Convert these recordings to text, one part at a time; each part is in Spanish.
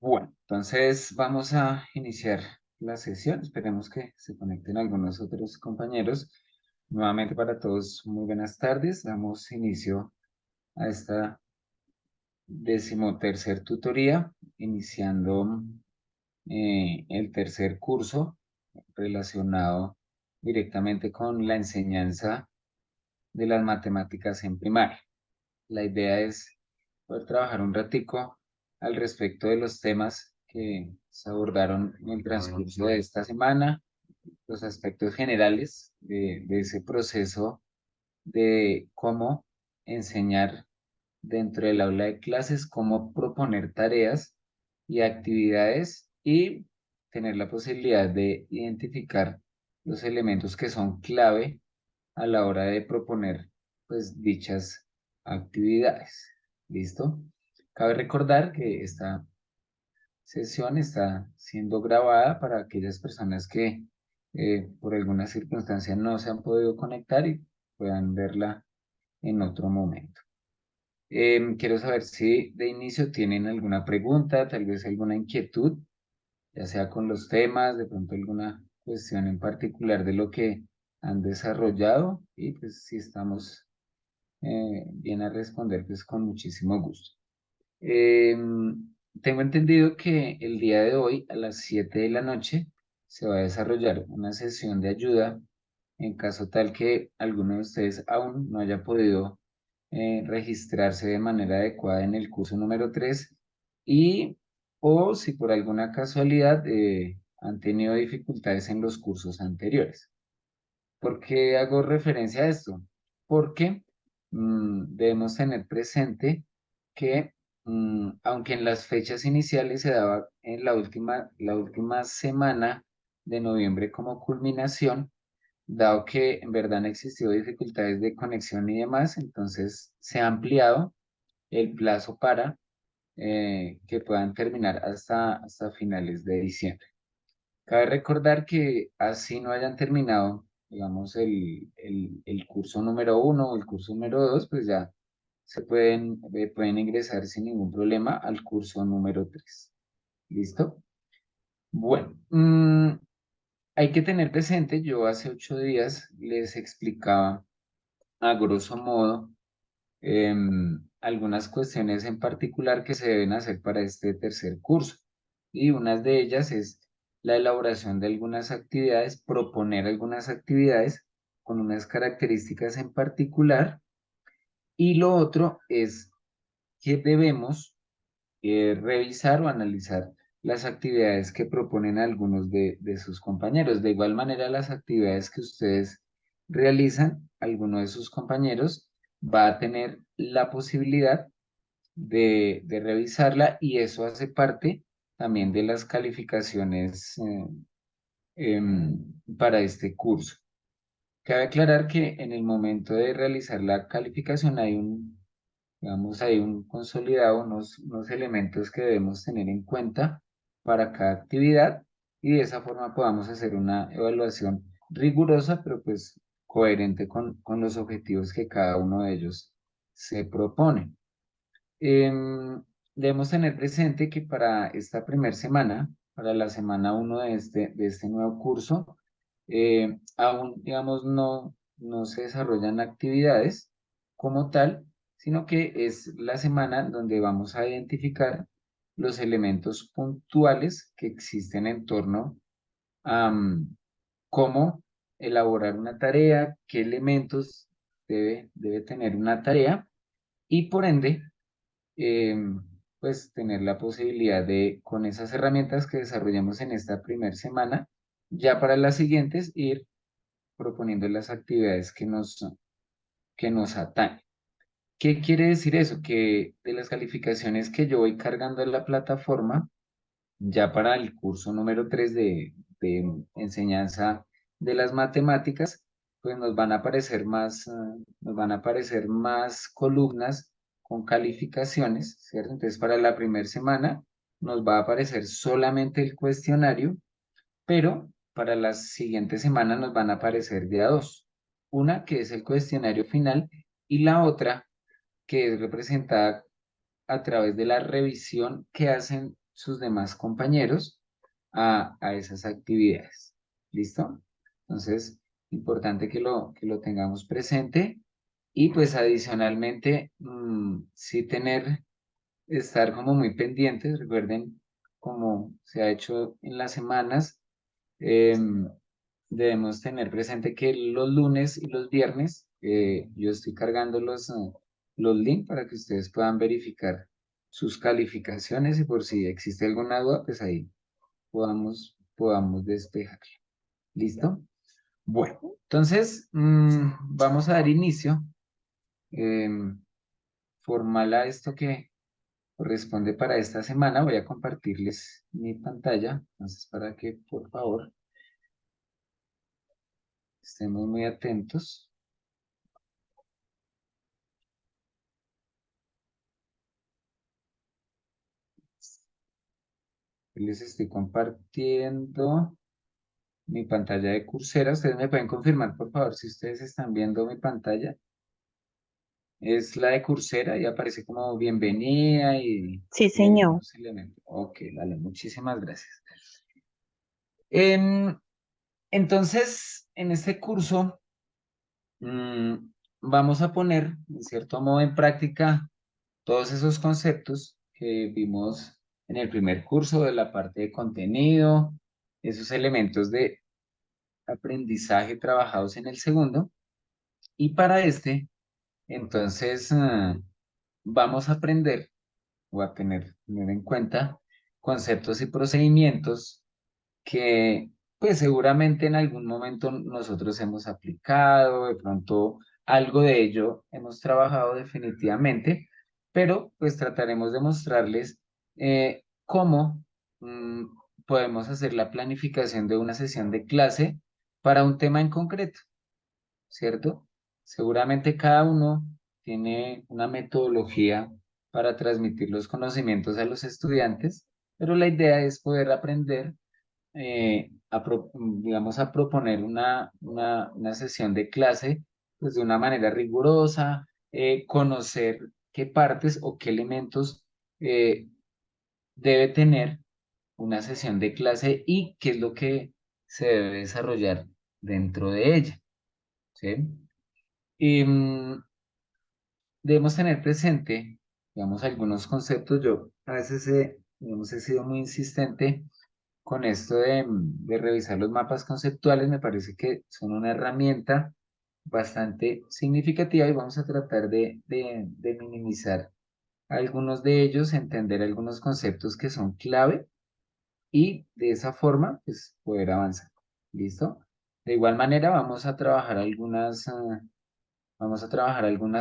Bueno, entonces vamos a iniciar la sesión. Esperemos que se conecten algunos otros compañeros. Nuevamente para todos, muy buenas tardes. Damos inicio a esta decimotercer tutoría, iniciando el tercer curso relacionado directamente con la enseñanza de las matemáticas en primaria. La idea es poder trabajar un ratico al respecto de los temas que se abordaron en el transcurso de esta semana, los aspectos generales de ese proceso de cómo enseñar dentro del aula de clases, cómo proponer tareas y actividades y tener la posibilidad de identificar los elementos que son clave a la hora de proponer pues dichas actividades. ¿Listo? Cabe recordar que esta sesión está siendo grabada para aquellas personas que por alguna circunstancia no se han podido conectar y puedan verla en otro momento. Quiero saber si de inicio tienen alguna pregunta, tal vez alguna inquietud, ya sea con los temas, de pronto alguna cuestión en particular de lo que han desarrollado y pues si estamos bien a responder pues con muchísimo gusto. Tengo entendido que el día de hoy a las 7 de la noche se va a desarrollar una sesión de ayuda en caso tal que alguno de ustedes aún no haya podido registrarse de manera adecuada en el curso número 3 y o si por alguna casualidad han tenido dificultades en los cursos anteriores. ¿Por qué hago referencia a esto? Porque debemos tener presente que aunque en las fechas iniciales se daba en la última semana de noviembre como culminación, dado que en verdad han existido dificultades de conexión y demás, entonces se ha ampliado el plazo para que puedan terminar hasta finales de diciembre. Cabe recordar que así no hayan terminado, digamos, el curso número 1 o el curso número 2, pues ya pueden ingresar sin ningún problema al curso número 3. ¿Listo? Bueno, hay que tener presente, yo hace 8 días les explicaba a grosso modo algunas cuestiones en particular que se deben hacer para este tercer curso. Y una de ellas es la elaboración de algunas actividades, proponer algunas actividades con unas características en particular. Y lo otro es que debemos revisar o analizar las actividades que proponen algunos de sus compañeros. De igual manera, las actividades que ustedes realizan, alguno de sus compañeros va a tener la posibilidad de revisarla y eso hace parte también de las calificaciones para este curso. Cabe aclarar que en el momento de realizar la calificación hay un consolidado, unos elementos que debemos tener en cuenta para cada actividad y de esa forma podamos hacer una evaluación rigurosa, pero pues coherente con los objetivos que cada uno de ellos se propone. Debemos tener presente que para esta primera semana, para la semana 1 de este nuevo curso, aún, digamos, no se desarrollan actividades como tal, sino que es la semana donde vamos a identificar los elementos puntuales que existen en torno a cómo elaborar una tarea, qué elementos debe tener una tarea y por ende eh, pues tener la posibilidad de, con esas herramientas que desarrollamos en esta primera semana, ya para las siguientes ir proponiendo las actividades que nos atañen. ¿Qué quiere decir eso? Que de las calificaciones que yo voy cargando en la plataforma, ya para el curso número 3 de enseñanza de las matemáticas, pues nos van a aparecer más columnas con calificaciones, ¿cierto? Entonces, para la primera semana nos va a aparecer solamente el cuestionario, pero para las siguientes semanas nos van a aparecer de a dos. Una que es el cuestionario final y la otra que es representada a través de la revisión que hacen sus demás compañeros a esas actividades. ¿Listo? Entonces, importante que lo tengamos presente y pues adicionalmente, sí estar como muy pendientes, recuerden, como se ha hecho en las semanas, em, debemos tener presente que los lunes y los viernes yo estoy cargando los links para que ustedes puedan verificar sus calificaciones y por si existe alguna duda, pues ahí podamos despejar. ¿Listo? Bueno, entonces vamos a dar inicio formal a esto que corresponde para esta semana. Voy a compartirles mi pantalla, entonces para que por favor estemos muy atentos. Les estoy compartiendo mi pantalla de Coursera. Ustedes me pueden confirmar, por favor, si ustedes están viendo mi pantalla. Es la de Coursera y aparece como bienvenida Sí, y hay señor. algunos elementos. Ok, vale, muchísimas gracias. En- entonces, en este curso vamos a poner, en cierto modo, en práctica todos esos conceptos que vimos en el primer curso de la parte de contenido, esos elementos de aprendizaje trabajados en el segundo. Y para este, entonces, vamos a aprender o a tener en cuenta conceptos y procedimientos que pues seguramente en algún momento nosotros hemos aplicado, de pronto algo de ello hemos trabajado definitivamente, pero pues trataremos de mostrarles cómo mm, podemos hacer la planificación de una sesión de clase para un tema en concreto. ¿Cierto? Seguramente cada uno tiene una metodología para transmitir los conocimientos a los estudiantes, pero la idea es poder aprender, digamos, a proponer una sesión de clase pues, de una manera rigurosa, conocer qué partes o qué elementos eh, debe tener una sesión de clase y qué es lo que se debe desarrollar dentro de ella. ¿Sí? Y debemos tener presente, digamos, algunos conceptos. Yo a veces digamos, he sido muy insistente con esto de revisar los mapas conceptuales. Me parece que son una herramienta bastante significativa y vamos a tratar de minimizar algunos de ellos, entender algunos conceptos que son clave y de esa forma, pues, poder avanzar. ¿Listo? De igual manera, vamos a trabajar algunas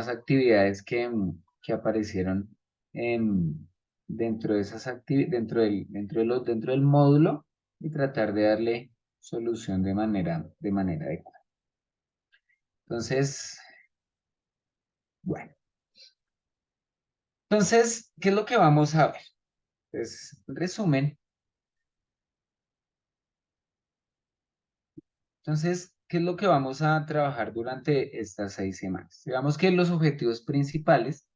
actividades que aparecieron dentro de esas actividades, dentro del módulo y tratar de darle solución de manera adecuada. Entonces, bueno. Entonces, ¿qué es lo que vamos a ver? Pues, en resumen, entonces, ¿qué es lo que vamos a trabajar durante estas 6 semanas? Digamos que los objetivos principales,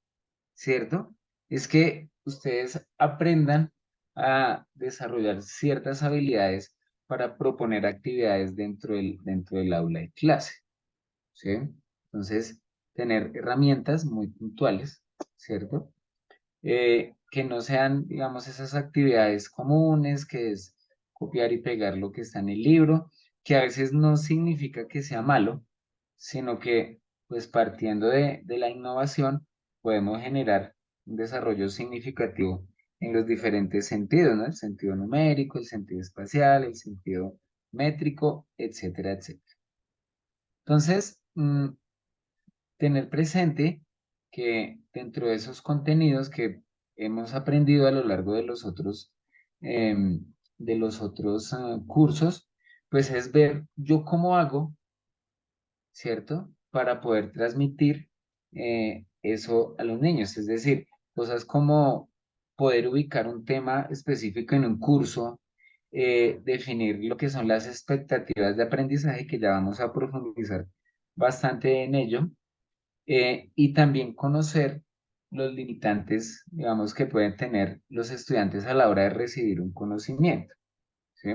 ¿cierto? Es que ustedes aprendan a desarrollar ciertas habilidades para proponer actividades dentro del aula de clase, ¿sí? Entonces, tener herramientas muy puntuales, ¿cierto? Que no sean, digamos, esas actividades comunes, que es copiar y pegar lo que está en el libro, que a veces no significa que sea malo, sino que, pues partiendo de la innovación, podemos generar un desarrollo significativo en los diferentes sentidos, ¿no? El sentido numérico, el sentido espacial, el sentido métrico, etcétera, etcétera. Entonces, tener presente que dentro de esos contenidos que hemos aprendido a lo largo de los otros cursos, pues es ver yo cómo hago, ¿cierto? Para poder transmitir eso a los niños. Es decir, cosas como poder ubicar un tema específico en un curso, definir lo que son las expectativas de aprendizaje, que ya vamos a profundizar bastante en ello, y también conocer los limitantes, digamos, que pueden tener los estudiantes a la hora de recibir un conocimiento, ¿sí?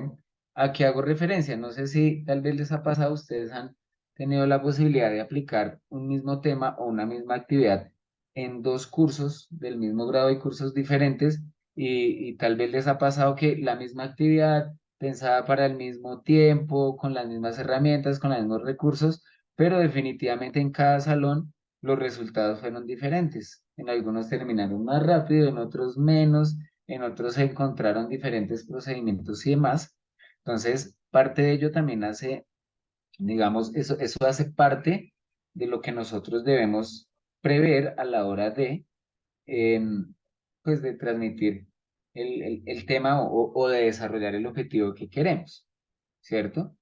¿A qué hago referencia? No sé si tal vez les ha pasado, ustedes han tenido la posibilidad de aplicar un mismo tema o una misma actividad en dos cursos del mismo grado y cursos diferentes y tal vez les ha pasado que la misma actividad pensada para el mismo tiempo, con las mismas herramientas, con los mismos recursos, pero definitivamente en cada salón los resultados fueron diferentes. En algunos terminaron más rápido, en otros menos, en otros se encontraron diferentes procedimientos y demás. Entonces, parte de ello también hace, digamos, eso hace parte de lo que nosotros debemos prever a la hora de, pues, de transmitir el tema o de desarrollar el objetivo que queremos, ¿cierto?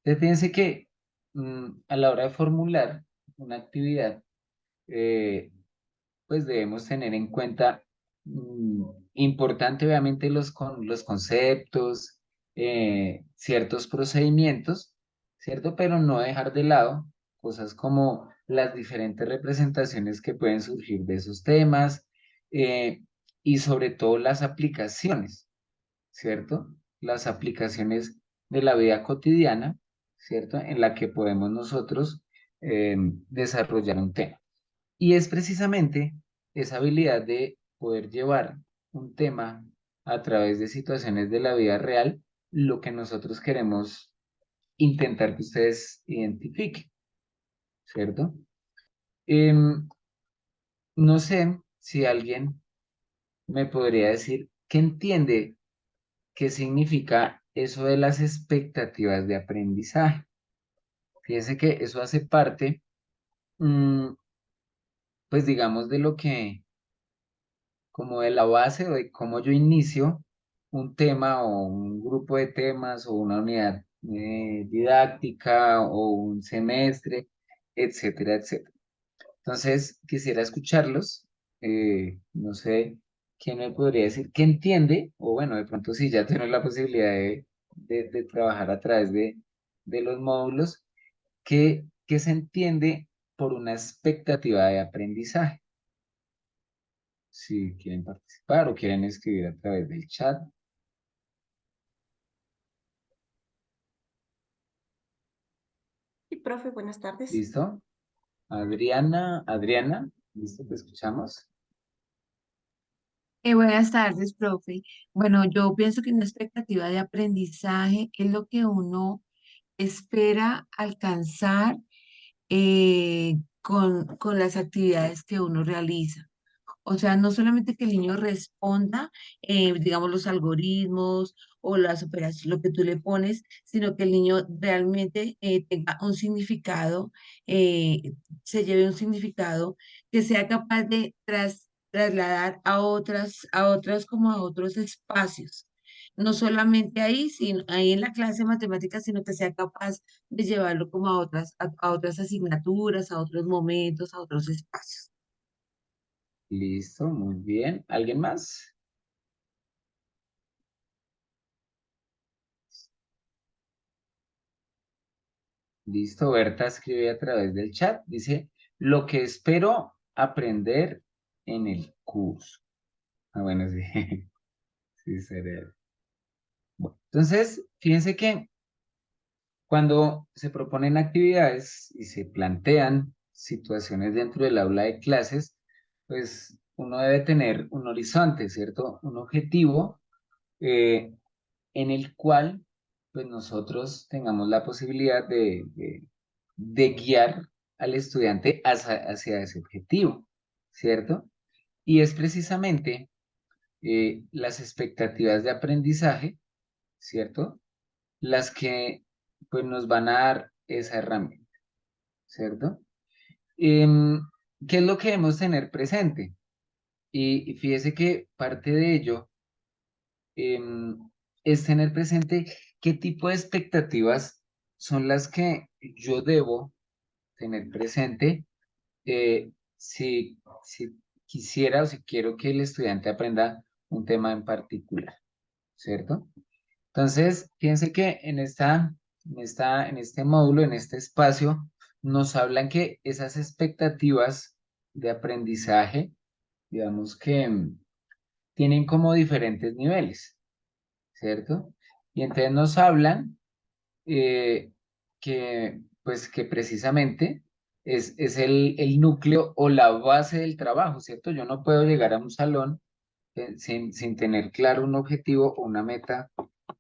Entonces, fíjense que a la hora de formular una actividad, eh, pues debemos tener en cuenta, importante obviamente los conceptos, ciertos procedimientos, ¿cierto? Pero no dejar de lado cosas como las diferentes representaciones que pueden surgir de esos temas, eh, y sobre todo las aplicaciones, ¿cierto? Las aplicaciones de la vida cotidiana, ¿cierto? En la que podemos nosotros desarrollar un tema. Y es precisamente esa habilidad de poder llevar un tema a través de situaciones de la vida real lo que nosotros queremos intentar que ustedes identifiquen, ¿cierto? Em, no sé si alguien me podría decir qué entiende, qué significa eso de las expectativas de aprendizaje. Fíjense que eso hace parte, mm, pues digamos, de lo que como de la base o de cómo yo inicio un tema o un grupo de temas o una unidad didáctica o un semestre, etcétera, etcétera. Entonces, quisiera escucharlos. No sé quién me podría decir qué entiende, o bueno, de pronto si ya tengo la posibilidad de trabajar a través de los módulos, qué se entiende por una expectativa de aprendizaje. Si quieren participar o quieren escribir a través del chat. Sí, profe, buenas tardes. ¿Listo? Adriana, ¿listo? ¿Te escuchamos? Buenas tardes, profe. Bueno, yo pienso que una expectativa de aprendizaje es lo que uno espera alcanzar con las actividades que uno realiza. O sea, no solamente que el niño responda, digamos, los algoritmos o las operaciones, lo que tú le pones, sino que el niño realmente tenga un significado, se lleve un significado que sea capaz de trasladar a otras como a otros espacios. No solamente ahí, sino ahí en la clase de matemáticas, sino que sea capaz de llevarlo como a otras asignaturas, a otros momentos, a otros espacios. Listo, muy bien. ¿Alguien más? Listo, Berta escribe a través del chat. Dice, lo que espero aprender en el curso. Ah, bueno, sí. Sí, será. Bueno, entonces, fíjense que cuando se proponen actividades y se plantean situaciones dentro del aula de clases, pues uno debe tener un horizonte, ¿cierto? Un objetivo, eh, en el cual pues nosotros tengamos la posibilidad de guiar al estudiante hacia ese objetivo, ¿cierto? Y es precisamente las expectativas de aprendizaje, ¿cierto? Las que pues nos van a dar esa herramienta, ¿cierto? Em, ¿Qué es lo que debemos tener presente? Y fíjese que parte de ello, em, es tener presente qué tipo de expectativas son las que yo debo tener presente, si quisiera o si quiero que el estudiante aprenda un tema en particular, ¿cierto? Entonces, fíjense que en este módulo, en este espacio, nos hablan que esas expectativas de aprendizaje, digamos que tienen como diferentes niveles, ¿cierto? Y entonces nos hablan pues, que precisamente es el núcleo o la base del trabajo, ¿cierto? Yo no puedo llegar a un salón sin tener claro un objetivo o una meta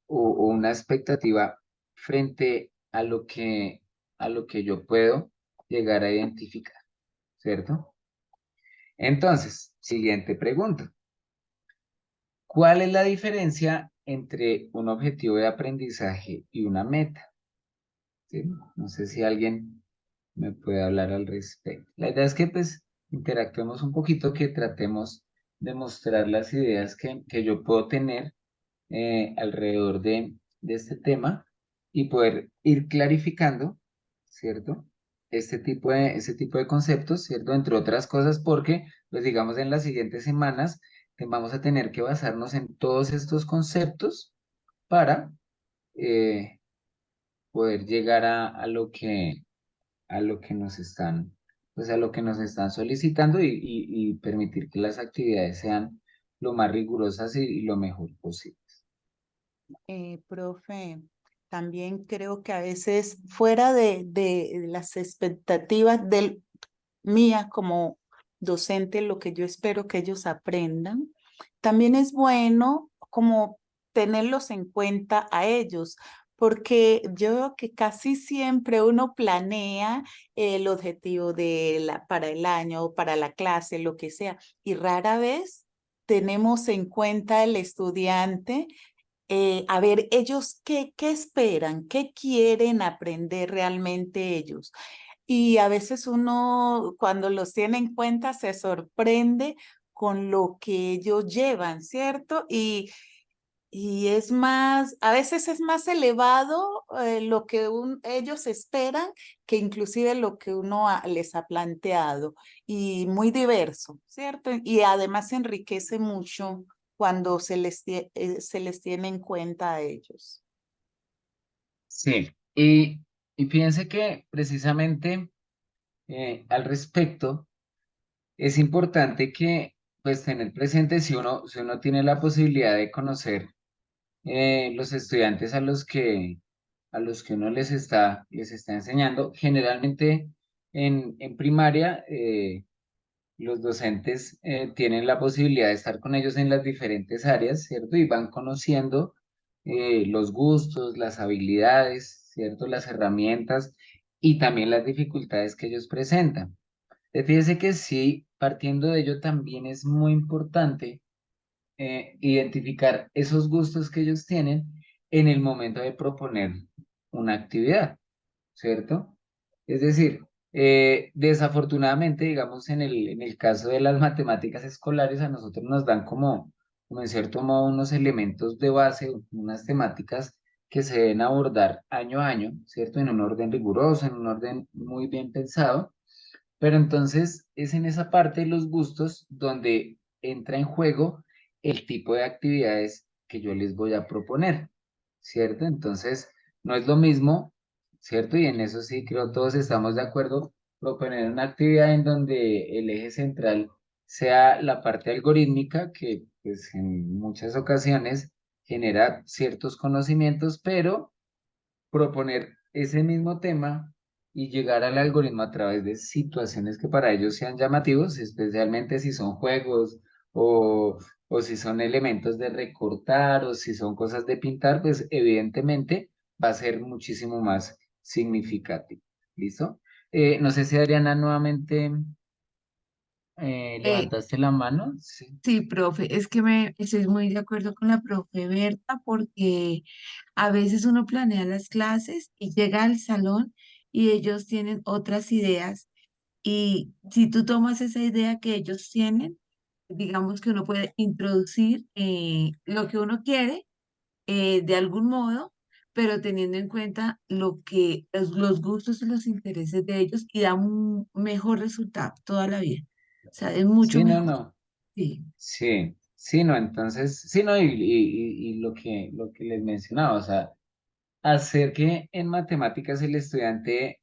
o una expectativa frente a lo que yo puedo llegar a identificar, ¿cierto? Entonces, siguiente pregunta. ¿Cuál es la diferencia entre un objetivo de aprendizaje y una meta? ¿Sí? No sé si alguien me puede hablar al respecto. La idea es que pues interactuemos un poquito, que tratemos de mostrar las ideas que yo puedo tener alrededor de este tema y poder ir clarificando, ¿cierto? Este tipo de conceptos, ¿cierto? Entre otras cosas, porque, pues digamos, en las siguientes semanas vamos a tener que basarnos en todos estos conceptos para eh, poder llegar a lo que nos están, pues a lo que nos están solicitando y permitir que las actividades sean lo más rigurosas y lo mejor posible. Profe, también creo que a veces fuera de las expectativas mías como docente, lo que yo espero que ellos aprendan, también es bueno como tenerlos en cuenta a ellos, porque yo veo que casi siempre uno planea el objetivo para el año o para la clase, lo que sea, y rara vez tenemos en cuenta el estudiante. A ver, ellos qué esperan, qué quieren aprender realmente ellos. Y a veces uno, cuando los tiene en cuenta, se sorprende con lo que ellos llevan, ¿cierto? Y es más, a veces es más elevado lo que ellos esperan que inclusive lo que uno les ha planteado y muy diverso, ¿cierto? Y además enriquece mucho cuando se les tiene en cuenta a ellos. Sí, y fíjense que precisamente al respecto es importante que pues tener presente si uno tiene la posibilidad de conocer los estudiantes a los que uno les está enseñando. Generalmente en primaria los docentes tienen la posibilidad de estar con ellos en las diferentes áreas, ¿cierto? Y van conociendo los gustos, las habilidades, ¿cierto? Las herramientas y también las dificultades que ellos presentan. Fíjese que sí, partiendo de ello también es muy importante identificar esos gustos que ellos tienen en el momento de proponer una actividad, ¿cierto? Es decir, desafortunadamente, digamos, en el caso de las matemáticas escolares, a nosotros nos dan como en cierto modo unos elementos de base, unas temáticas que se deben abordar año a año, ¿cierto? En un orden riguroso, en un orden muy bien pensado, pero entonces es en esa parte de los gustos donde entra en juego el tipo de actividades que yo les voy a proponer, ¿cierto? Entonces, no es lo mismo, ¿cierto? Y en eso sí creo todos estamos de acuerdo, proponer una actividad en donde el eje central sea la parte algorítmica, que pues en muchas ocasiones genera ciertos conocimientos, pero proponer ese mismo tema y llegar al algoritmo a través de situaciones que para ellos sean llamativos, especialmente si son juegos o si son elementos de recortar o si son cosas de pintar, pues evidentemente va a ser muchísimo más significativo. ¿Listo? No sé si Adriana nuevamente Eh, levantaste la mano. Sí. sí, profe, es que estoy muy de acuerdo con la profe Berta porque a veces uno planea las clases y llega al salón y ellos tienen otras ideas y si tú tomas esa idea que ellos tienen, digamos que uno puede introducir lo que uno quiere de algún modo, pero teniendo en cuenta lo que los gustos y los intereses de ellos y da un mejor resultado toda la vida. O sea, es mucho Sí, no, mejor. no. Sí. Sí, sí, no, entonces, sí, no, y lo que les mencionaba, o sea, hacer que en matemáticas el estudiante,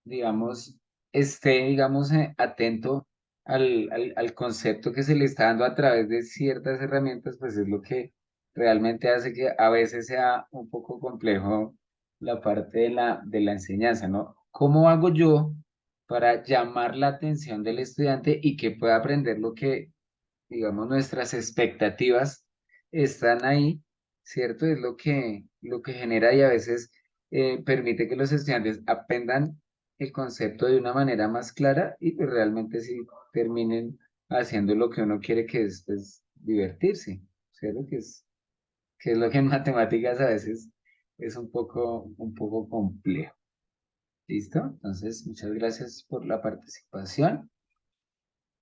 digamos, esté, digamos, atento al concepto que se le está dando a través de ciertas herramientas, pues es lo que realmente hace que a veces sea un poco complejo la parte de la enseñanza, ¿no? ¿Cómo hago yo para llamar la atención del estudiante y que pueda aprender lo que, digamos, nuestras expectativas están ahí, ¿cierto? Es lo que genera y a veces permite que los estudiantes aprendan el concepto de una manera más clara y pues realmente sí terminen haciendo lo que uno quiere, que es pues, divertirse, ¿cierto? Que es lo que en matemáticas a veces es un poco complejo. ¿Listo? Entonces, muchas gracias por la participación.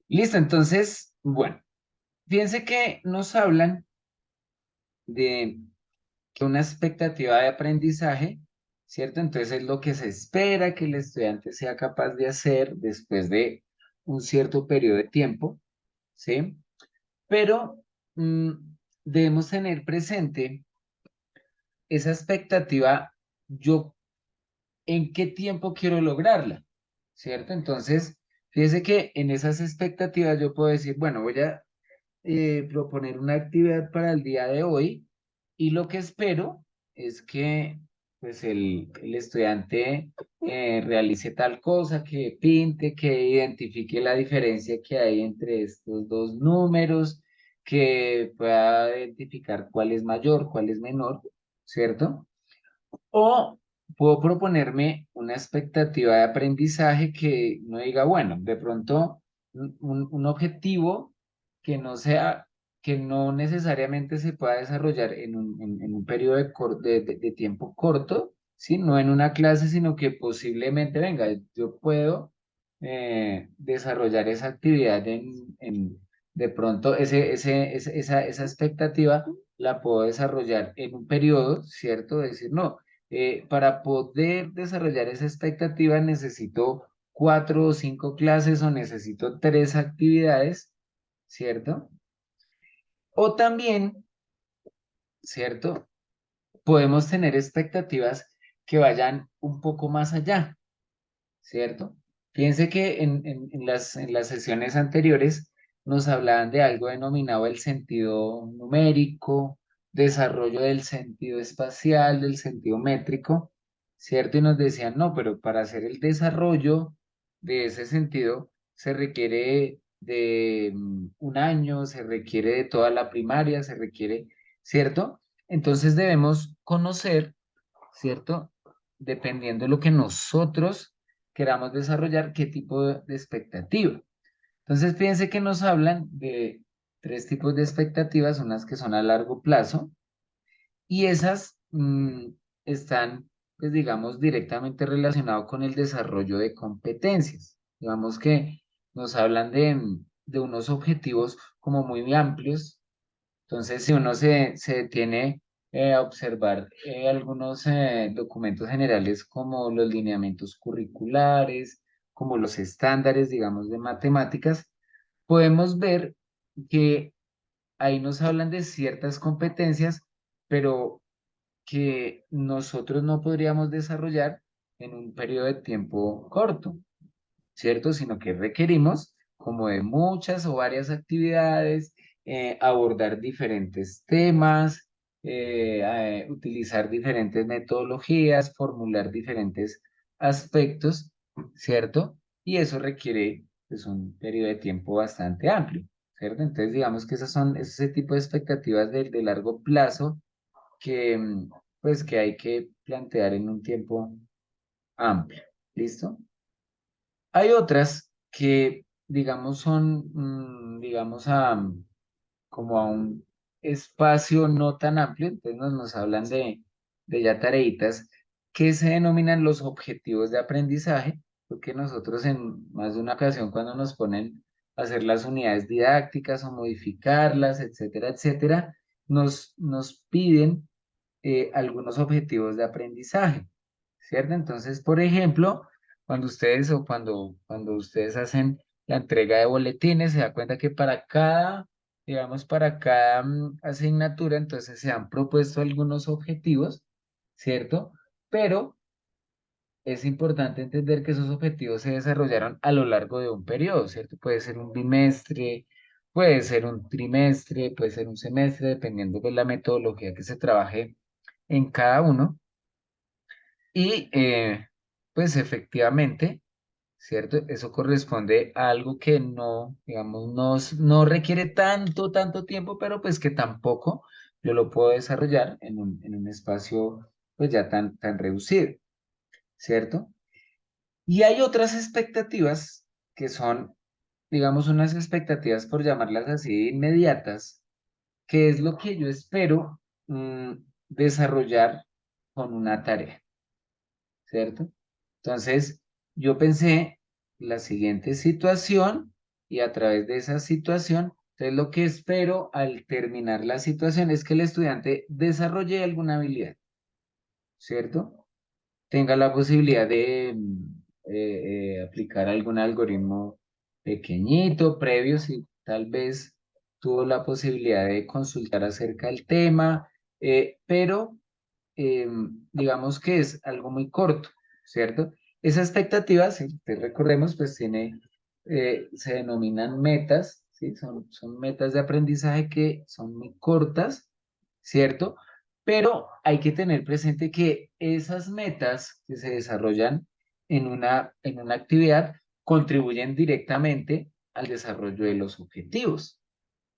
Listo, entonces, bueno, fíjense que nos hablan de que una expectativa de aprendizaje, ¿cierto? Entonces es lo que se espera que el estudiante sea capaz de hacer después de un cierto periodo de tiempo, ¿sí? Pero mm, debemos tener presente esa expectativa, yo en qué tiempo quiero lograrla, ¿cierto? Entonces, fíjese que en esas expectativas yo puedo decir, bueno, voy a proponer una actividad para el día de hoy y lo que espero es que pues el estudiante realice tal cosa, que pinte, que identifique la diferencia que hay entre estos dos números, que pueda identificar cuál es mayor, cuál es menor, ¿cierto? O puedo proponerme una expectativa de aprendizaje que no diga, bueno, de pronto un objetivo que no sea, que no necesariamente se pueda desarrollar en un periodo de tiempo corto, ¿sí? No en una clase, sino que posiblemente, venga, yo puedo desarrollar esa actividad de pronto, esa expectativa la puedo desarrollar en un periodo, ¿cierto? Decir, no, para poder desarrollar esa expectativa necesito 4 o 5 clases o necesito 3 actividades, ¿cierto? O también, ¿cierto? Podemos tener expectativas que vayan un poco más allá, ¿cierto? Fíjense que en las sesiones anteriores nos hablaban de algo denominado el sentido numérico, desarrollo del sentido espacial, del sentido métrico, ¿cierto? Y nos decían, no, pero para hacer el desarrollo de ese sentido se requiere de un año, se requiere de toda la primaria, se requiere, ¿cierto? Entonces debemos conocer, ¿cierto? Dependiendo de lo que nosotros queramos desarrollar, qué tipo de expectativa. Entonces, fíjense que nos hablan de 3 tipos de expectativas, unas que son a largo plazo, y esas están, pues digamos, directamente relacionadas con el desarrollo de competencias. Digamos que nos hablan de unos objetivos como muy amplios. Entonces, si uno se detiene a observar algunos documentos generales como los lineamientos curriculares, como los estándares, digamos, de matemáticas, podemos ver que ahí nos hablan de ciertas competencias, pero que nosotros no podríamos desarrollar en un periodo de tiempo corto, ¿cierto? Sino que requerimos como de muchas o varias actividades, abordar diferentes temas, utilizar diferentes metodologías, formular diferentes aspectos, ¿cierto? Y eso requiere pues, un periodo de tiempo bastante amplio, ¿cierto? Entonces digamos que esas son ese tipo de expectativas de largo plazo que, pues, que hay que plantear en un tiempo amplio, ¿listo? Hay otras que, digamos, son, digamos, como a un espacio no tan amplio, entonces nos hablan de ya tareitas que se denominan los objetivos de aprendizaje, porque nosotros en más de una ocasión cuando nos ponen a hacer las unidades didácticas o modificarlas, etcétera, etcétera, nos piden algunos objetivos de aprendizaje, ¿cierto? Entonces, por ejemplo, cuando ustedes o cuando ustedes hacen la entrega de boletines, se da cuenta que para cada, digamos, para cada asignatura, entonces se han propuesto algunos objetivos, ¿cierto? Pero es importante entender que esos objetivos se desarrollaron a lo largo de un periodo, ¿cierto? Puede ser un bimestre, puede ser un trimestre, puede ser un semestre, dependiendo de la metodología que se trabaje en cada uno. Y pues efectivamente, ¿cierto? Eso corresponde a algo que no, digamos, no requiere tanto tiempo, pero pues que tampoco yo lo puedo desarrollar en un espacio pues ya tan reducido, ¿cierto? Y hay otras expectativas que son, digamos, unas expectativas, por llamarlas así, inmediatas, que es lo que yo espero desarrollar con una tarea, ¿cierto? Entonces, yo pensé la siguiente situación y a través de esa situación, entonces lo que espero al terminar la situación es que el estudiante desarrolle alguna habilidad, ¿cierto? Tenga la posibilidad de aplicar algún algoritmo pequeñito, previo, si tal vez tuvo la posibilidad de consultar acerca del tema, pero digamos que es algo muy corto, ¿cierto? Esa expectativa, si recordemos, pues se denominan metas, ¿sí? Son metas de aprendizaje que son muy cortas, ¿cierto? Pero hay que tener presente que esas metas que se desarrollan en una actividad contribuyen directamente al desarrollo de los objetivos,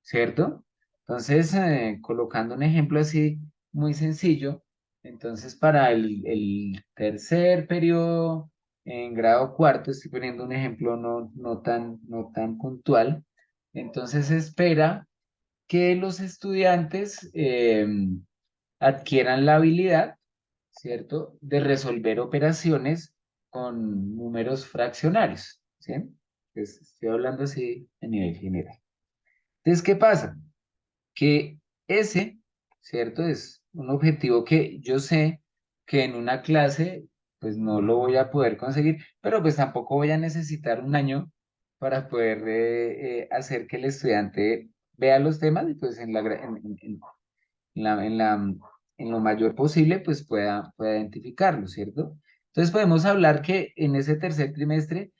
¿cierto? Entonces, colocando un ejemplo así muy sencillo, entonces para el tercer periodo en grado cuarto, estoy poniendo un ejemplo no tan puntual, entonces se espera que los estudiantes adquieran la habilidad, ¿cierto?, de resolver operaciones con números fraccionarios, ¿sí? Pues estoy hablando así a nivel general. Entonces, ¿qué pasa? Que ese, ¿cierto? Es un objetivo que yo sé que en una clase, pues no lo voy a poder conseguir, pero pues tampoco voy a necesitar un año para poder hacer que el estudiante vea los temas y pues en la, en la, en lo mayor posible, pues pueda identificarlo, ¿cierto? Entonces podemos hablar que en ese tercer trimestre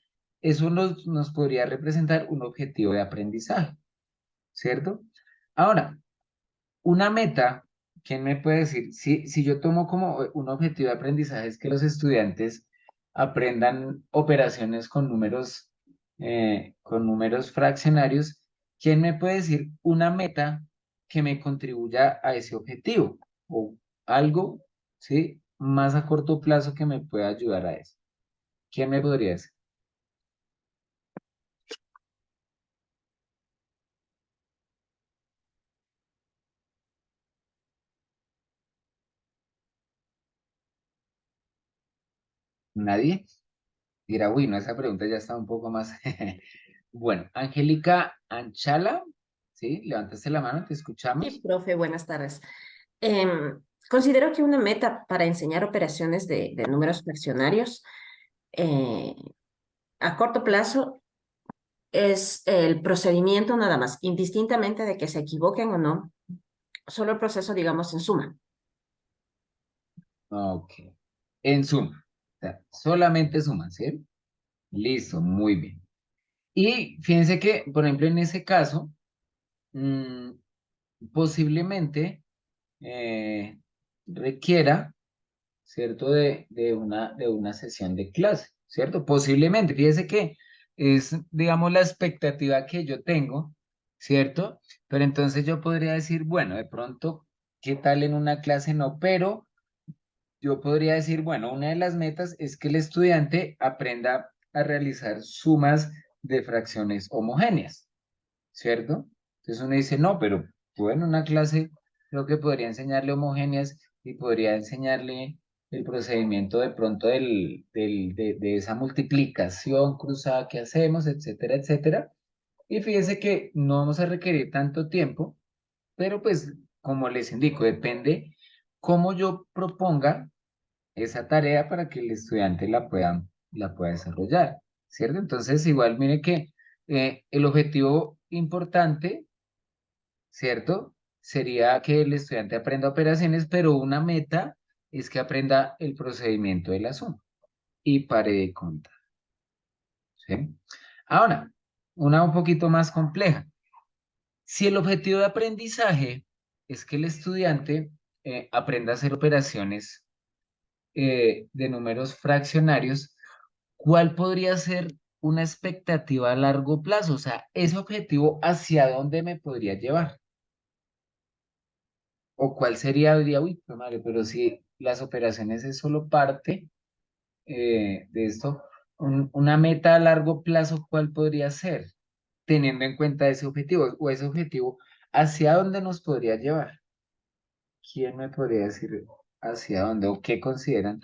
eso nos podría representar un objetivo de aprendizaje, ¿cierto? Ahora, una meta, ¿quién me puede decir? Si yo tomo como un objetivo de aprendizaje es que los estudiantes aprendan operaciones con números fraccionarios, ¿quién me puede decir una meta que me contribuya a ese objetivo? O algo, ¿sí? Más a corto plazo que me pueda ayudar a eso. ¿Quién me podría decir? ¿Nadie? Dirá, uy, no, esa pregunta ya está un poco más. Bueno, Angélica Anchala, ¿sí? Levantaste la mano, te Sí, escuchamos. profe, buenas tardes. Considero que una meta para enseñar operaciones de números fraccionarios eh, a corto plazo es el procedimiento nada más, indistintamente de que se equivoquen o no, solo el proceso, digamos, en suma. Ok. En suma, o sea, solamente suman, ¿sí? Listo, muy bien. Y fíjense que, por ejemplo, en ese caso, mm, posiblemente eh, requiera, ¿cierto? De una sesión de clase, ¿cierto? Posiblemente, fíjese que es, digamos, la expectativa que yo tengo, ¿cierto? Pero entonces yo podría decir, bueno, de pronto, ¿qué tal en una clase? No, pero yo podría decir, bueno, una de las metas es que el estudiante aprenda a realizar sumas de fracciones homogéneas, ¿cierto? Entonces uno dice, no, pero bueno, una clase creo que podría enseñarle homogéneas y podría enseñarle el procedimiento de pronto de esa multiplicación cruzada que hacemos, etcétera, etcétera. Y fíjese que no vamos a requerir tanto tiempo, pero pues, como les indico, depende cómo yo proponga esa tarea para que el estudiante la pueda desarrollar, ¿cierto? Entonces, igual mire que el objetivo importante, ¿cierto? Sería que el estudiante aprenda operaciones, pero una meta es que aprenda el procedimiento de la suma, y paré de contar. ¿Sí? Ahora, una un poquito más compleja. Si el objetivo de aprendizaje es que el estudiante aprenda a hacer operaciones de números fraccionarios, ¿cuál podría ser una expectativa a largo plazo? O sea, ese objetivo, ¿hacia dónde me podría llevar? ¿O cuál sería, diría, uy, pues madre, pero si las operaciones es solo parte de esto, una meta a largo plazo, ¿cuál podría ser? Teniendo en cuenta ese objetivo, o ese objetivo, ¿hacia dónde nos podría llevar? ¿Quién me podría decir hacia dónde o qué consideran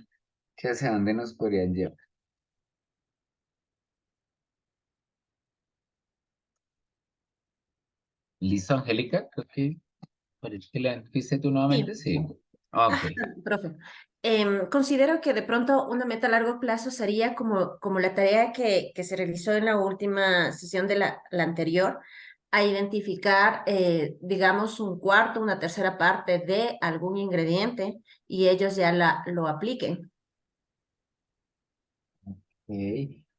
que hacia dónde nos podrían llevar? ¿Listo, Angélica? Creo que parece que la fuiste tú nuevamente. Sí. Sí. Ok. Profe, considero que de pronto una meta a largo plazo sería como la tarea que se realizó en la última sesión de la anterior, a identificar, digamos, un cuarto, una tercera parte de algún ingrediente y ellos ya lo apliquen. Ok.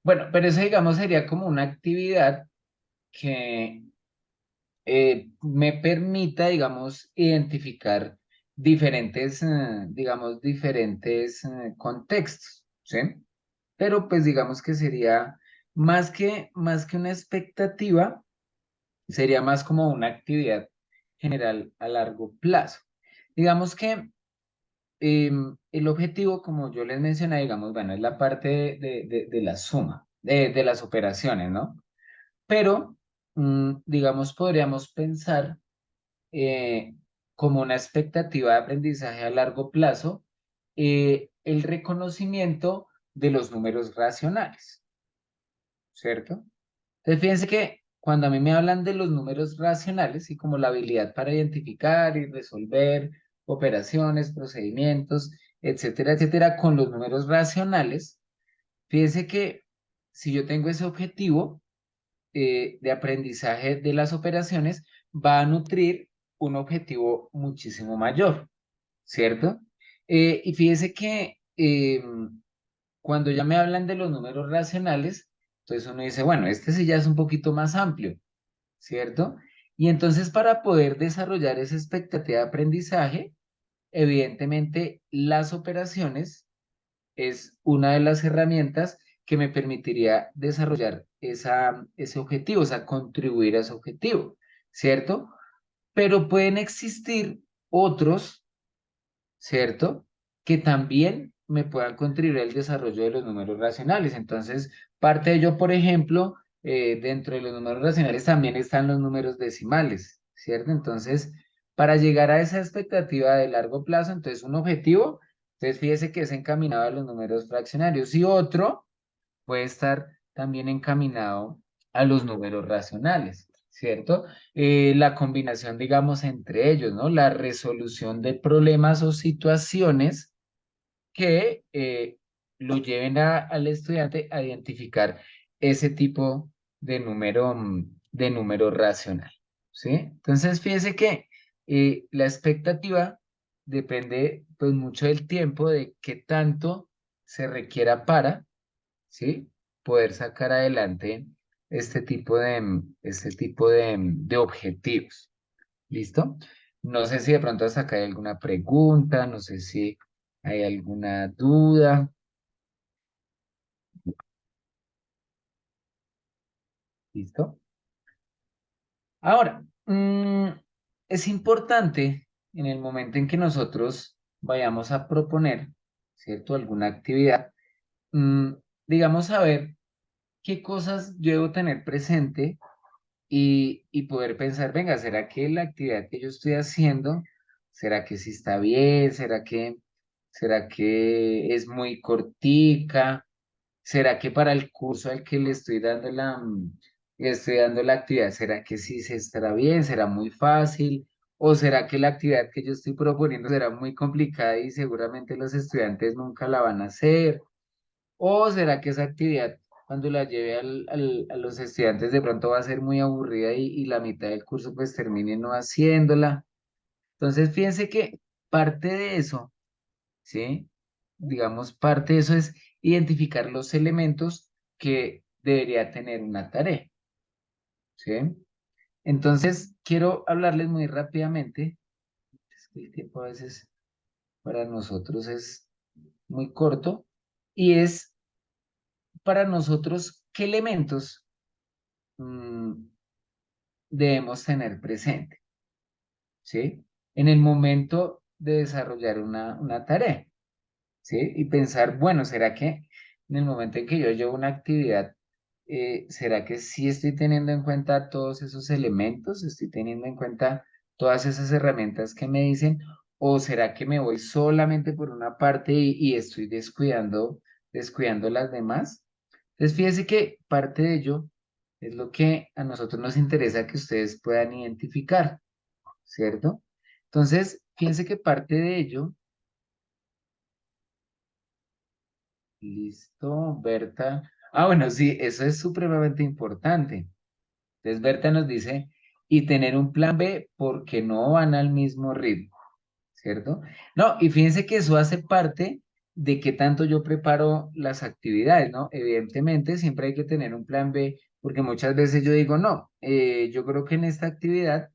Bueno, pero eso digamos sería como una actividad que me permita, digamos, identificar diferentes, digamos, diferentes contextos, ¿sí? Pero pues digamos que sería más que una expectativa, sería más como una actividad general a largo plazo. Digamos que el objetivo, como yo les mencioné, digamos, bueno, es la parte de la suma, de las operaciones, ¿no? Pero, digamos, podríamos pensar eh, como una expectativa de aprendizaje a largo plazo, el reconocimiento de los números racionales, ¿cierto? Entonces, fíjense que cuando a mí me hablan de los números racionales y como la habilidad para identificar y resolver operaciones, procedimientos, etcétera, etcétera, con los números racionales, fíjense que si yo tengo ese objetivo de aprendizaje de las operaciones, va a nutrir un objetivo muchísimo mayor, ¿cierto? Y fíjense que cuando ya me hablan de los números racionales, entonces uno dice, bueno, este sí ya es un poquito más amplio, ¿cierto? Y entonces para poder desarrollar esa expectativa de aprendizaje, evidentemente las operaciones es una de las herramientas que me permitiría desarrollar ese objetivo, o sea, contribuir a ese objetivo, ¿cierto? Pero pueden existir otros, ¿cierto? Que también me puedan contribuir al desarrollo de los números racionales. Entonces, parte de ello, por ejemplo, dentro de los números racionales también están los números decimales, ¿cierto? Entonces, para llegar a esa expectativa de largo plazo, entonces un objetivo, entonces fíjese que es encaminado a los números fraccionarios y otro puede estar también encaminado a los números racionales, ¿cierto? La combinación, digamos, entre ellos, ¿no? La resolución de problemas o situaciones que lo lleven al estudiante a identificar ese tipo de número racional, ¿sí? Entonces, fíjese que la expectativa depende pues mucho del tiempo, de qué tanto se requiera para, ¿sí? Poder sacar adelante este tipo de objetivos. ¿Listo? No sé si de pronto hasta acá hay alguna pregunta, no sé si hay alguna duda. ¿Listo? Ahora, es importante en el momento en que nosotros vayamos a proponer, ¿cierto? Alguna actividad, mm, digamos, saber qué cosas yo debo tener presente y poder pensar, venga, ¿será que la actividad que yo estoy haciendo, será que sí está bien? ¿Será que es muy cortica? ¿Será que para el curso al que le estoy dando la actividad, será que sí se estará bien? ¿Será muy fácil? ¿O será que la actividad que yo estoy proponiendo será muy complicada y seguramente los estudiantes nunca la van a hacer? ¿O será que esa actividad, cuando la lleve a los estudiantes, de pronto va a ser muy aburrida y la mitad del curso pues termine no haciéndola? Entonces, fíjense que parte de eso, ¿sí? digamos, parte de eso es identificar los elementos que debería tener una tarea, ¿sí? Entonces, quiero hablarles muy rápidamente, es que el tiempo a veces para nosotros es muy corto, y es para nosotros qué elementos mm, debemos tener presente, ¿sí? En el momento de desarrollar una tarea, ¿sí? Y pensar, bueno, ¿será que en el momento en que yo llevo una actividad, ¿será que sí estoy teniendo en cuenta todos esos elementos? ¿Estoy teniendo en cuenta todas esas herramientas que me dicen? ¿O será que me voy solamente por una parte y estoy descuidando las demás? Entonces, fíjense que parte de ello es lo que a nosotros nos interesa que ustedes puedan identificar, ¿cierto? Entonces, fíjense que parte de ello, listo, Berta. Ah, bueno, sí, eso es supremamente importante. Entonces, Berta nos dice, y tener un plan B porque no van al mismo ritmo, ¿cierto? No, y fíjense que eso hace parte de qué tanto yo preparo las actividades, ¿no? Evidentemente, siempre hay que tener un plan B, porque muchas veces yo digo, no, yo creo que en esta actividad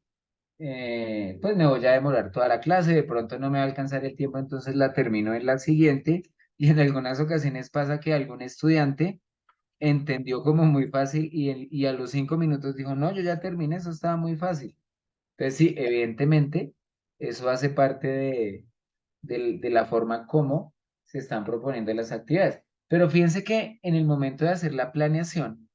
pues me voy a demorar toda la clase, de pronto no me va a alcanzar el tiempo, entonces la termino en la siguiente. Y en algunas ocasiones pasa que algún estudiante entendió como muy fácil y a los 5 minutos dijo, no, yo ya terminé, eso estaba muy fácil. Entonces sí, evidentemente, eso hace parte de la forma como se están proponiendo las actividades. Pero fíjense que en el momento de hacer la planeación,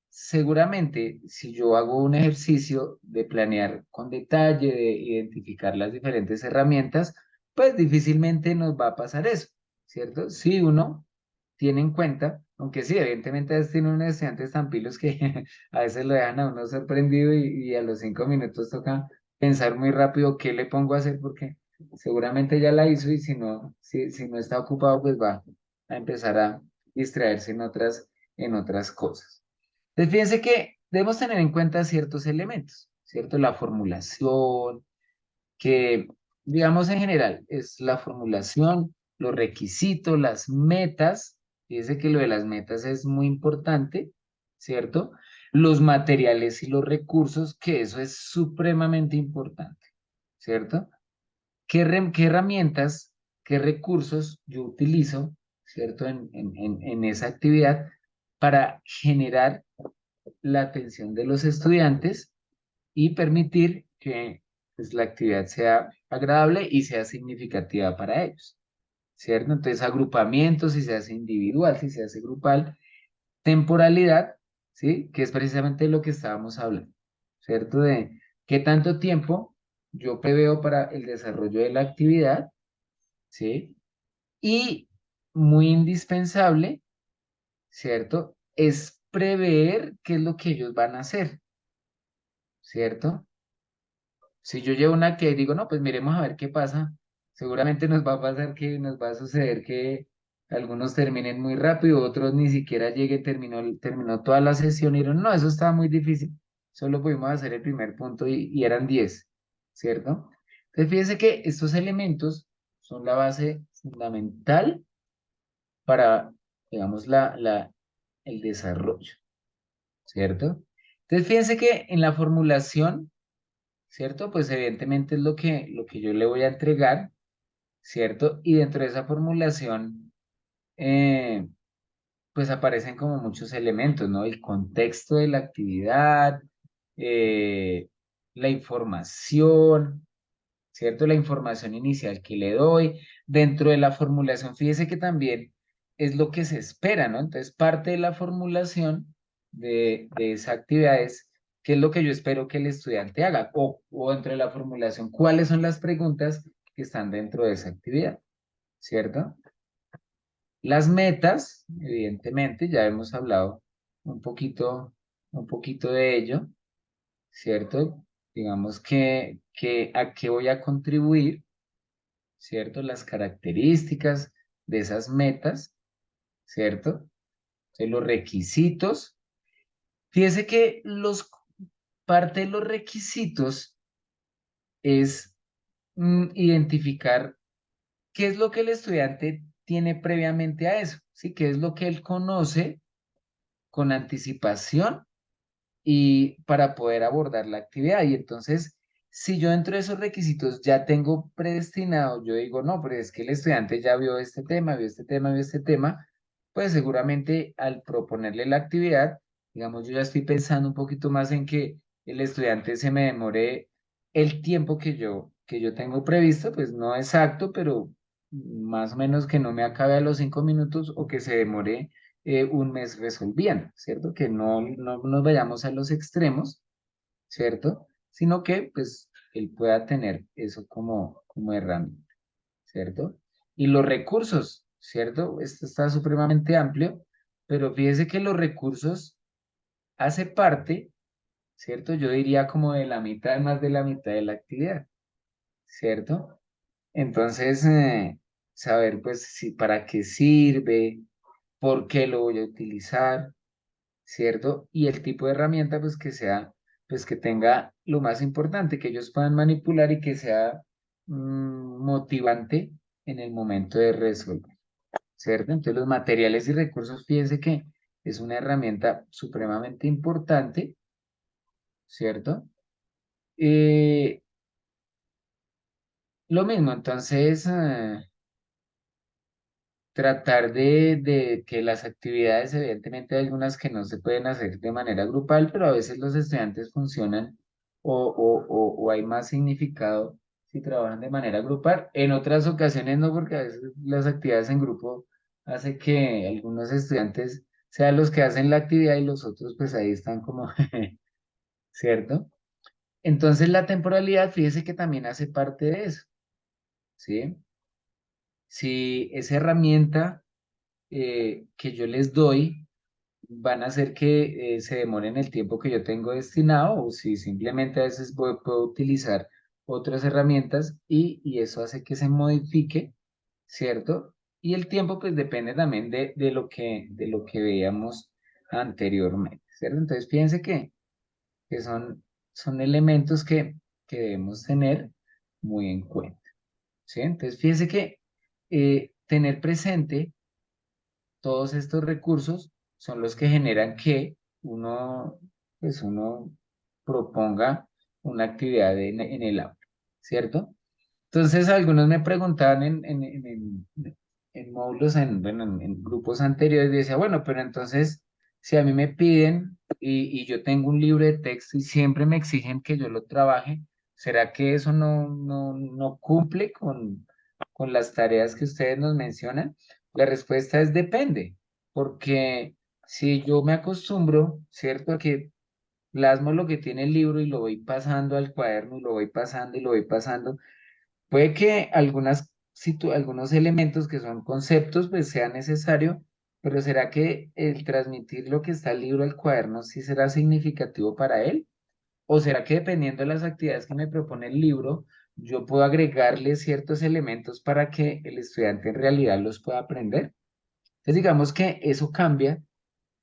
seguramente, si yo hago un ejercicio de planear con detalle, de identificar las diferentes herramientas, pues difícilmente nos va a pasar eso, ¿cierto? Si uno tiene en cuenta, aunque sí, evidentemente a veces tiene unos estudiantes tan pilos que a veces lo dejan a uno sorprendido y a los 5 minutos toca pensar muy rápido qué le pongo a hacer porque seguramente ya la hizo y si no está ocupado, pues va a empezar a distraerse en otras cosas. Entonces, fíjense que debemos tener en cuenta ciertos elementos, ¿cierto? La formulación, que digamos en general es la formulación, los requisitos, las metas. Fíjense que lo de las metas es muy importante, ¿cierto? Los materiales y los recursos, que eso es supremamente importante, ¿cierto? ¿Qué herramientas, qué recursos yo utilizo, ¿cierto? En esa actividad para generar la atención de los estudiantes y permitir que pues, la actividad sea agradable y sea significativa para ellos, ¿cierto? Entonces, agrupamiento, si se hace individual, si se hace grupal, temporalidad, ¿sí? Que es precisamente lo que estábamos hablando, ¿cierto? De qué tanto tiempo yo preveo para el desarrollo de la actividad, ¿sí? Y muy indispensable, ¿cierto? Es prever qué es lo que ellos van a hacer, ¿cierto? Si yo llevo una que digo, no, pues miremos a ver qué pasa, seguramente nos va a pasar que nos va a suceder que algunos terminen muy rápido, otros ni siquiera lleguen, terminó toda la sesión y dijeron, no, eso estaba muy difícil, solo pudimos hacer el primer punto y eran 10, ¿cierto? Entonces fíjense que estos elementos son la base fundamental para, digamos, el desarrollo, ¿cierto? Entonces fíjense que en la formulación, ¿cierto? Pues evidentemente es lo que yo le voy a entregar, ¿cierto? Y dentro de esa formulación, eh, pues aparecen como muchos elementos, ¿no? El contexto de la actividad, eh, la información, ¿cierto? La información inicial que le doy. Dentro de la formulación, fíjese que también es lo que se espera, ¿no? Entonces, parte de la formulación de esa actividad es qué es lo que yo espero que el estudiante haga, o dentro de la formulación, cuáles son las preguntas que están dentro de esa actividad, ¿cierto? Las metas, evidentemente, ya hemos hablado un poquito de ello, ¿cierto? Digamos que a qué voy a contribuir, ¿cierto? Las características de esas metas, ¿cierto? De los requisitos. Fíjese que parte de los requisitos es identificar qué es lo que el estudiante tiene previamente a eso, ¿sí? Que es lo que él conoce con anticipación y para poder abordar la actividad. Y entonces, si yo dentro de esos requisitos ya tengo predestinado, yo digo, no, pero es que el estudiante ya vio este tema, vio este tema, vio este tema, pues seguramente al proponerle la actividad, digamos, yo ya estoy pensando un poquito más en que el estudiante se me demore el tiempo que yo tengo previsto, pues no exacto, pero más o menos que no me acabe a los 5 minutos o que se demore un mes resolviendo, ¿cierto? Que no nos vayamos a los extremos, ¿cierto? Sino que pues él pueda tener eso como herramienta, ¿cierto? Y los recursos, ¿cierto? Esto está supremamente amplio, pero fíjese que los recursos hace parte, ¿cierto? Yo diría como de la mitad, más de la mitad de la actividad, ¿cierto? Entonces, saber pues si para qué sirve, por qué lo voy a utilizar, ¿cierto? Y el tipo de herramienta, pues que sea, pues que tenga lo más importante, que ellos puedan manipular y que sea motivante en el momento de resolver, ¿cierto? Entonces los materiales y recursos, fíjense que es una herramienta supremamente importante, ¿cierto? Eh, lo mismo, entonces, tratar de que las actividades, evidentemente hay algunas que no se pueden hacer de manera grupal, pero a veces los estudiantes funcionan o hay más significado si trabajan de manera grupal. En otras ocasiones no, porque a veces las actividades en grupo hace que algunos estudiantes sean los que hacen la actividad y los otros pues ahí están como, ¿cierto? Entonces la temporalidad, fíjese que también hace parte de eso, ¿sí? Si esa herramienta que yo les doy van a hacer que se demoren el tiempo que yo tengo destinado o si simplemente a veces puedo utilizar otras herramientas y eso hace que se modifique, ¿cierto? Y el tiempo pues depende también de lo que veíamos anteriormente, ¿cierto? Entonces fíjense que son elementos que debemos tener muy en cuenta, ¿sí? Entonces fíjense que tener presente todos estos recursos son los que generan que uno proponga una actividad en el aula, ¿cierto? Entonces, algunos me preguntaban en módulos, bueno, en grupos anteriores, y decía, bueno, pero entonces, si a mí me piden y yo tengo un libro de texto y siempre me exigen que yo lo trabaje, ¿será que eso no cumple con las tareas que ustedes nos mencionan? La respuesta es depende, porque si yo me acostumbro, ¿cierto? A que plasmo lo que tiene el libro y lo voy pasando al cuaderno y lo voy pasando y lo voy pasando, puede que algunos elementos que son conceptos pues sea necesario, pero ¿será que el transmitir lo que está el libro al cuaderno sí será significativo para él? ¿O será que dependiendo de las actividades que me propone el libro, yo puedo agregarle ciertos elementos para que el estudiante en realidad los pueda aprender? Entonces digamos que eso cambia,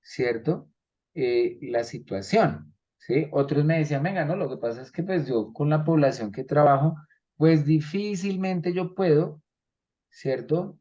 ¿cierto? La situación, ¿sí? Otros me decían, venga, no, lo que pasa es que pues yo con la población que trabajo, pues difícilmente yo puedo, ¿cierto?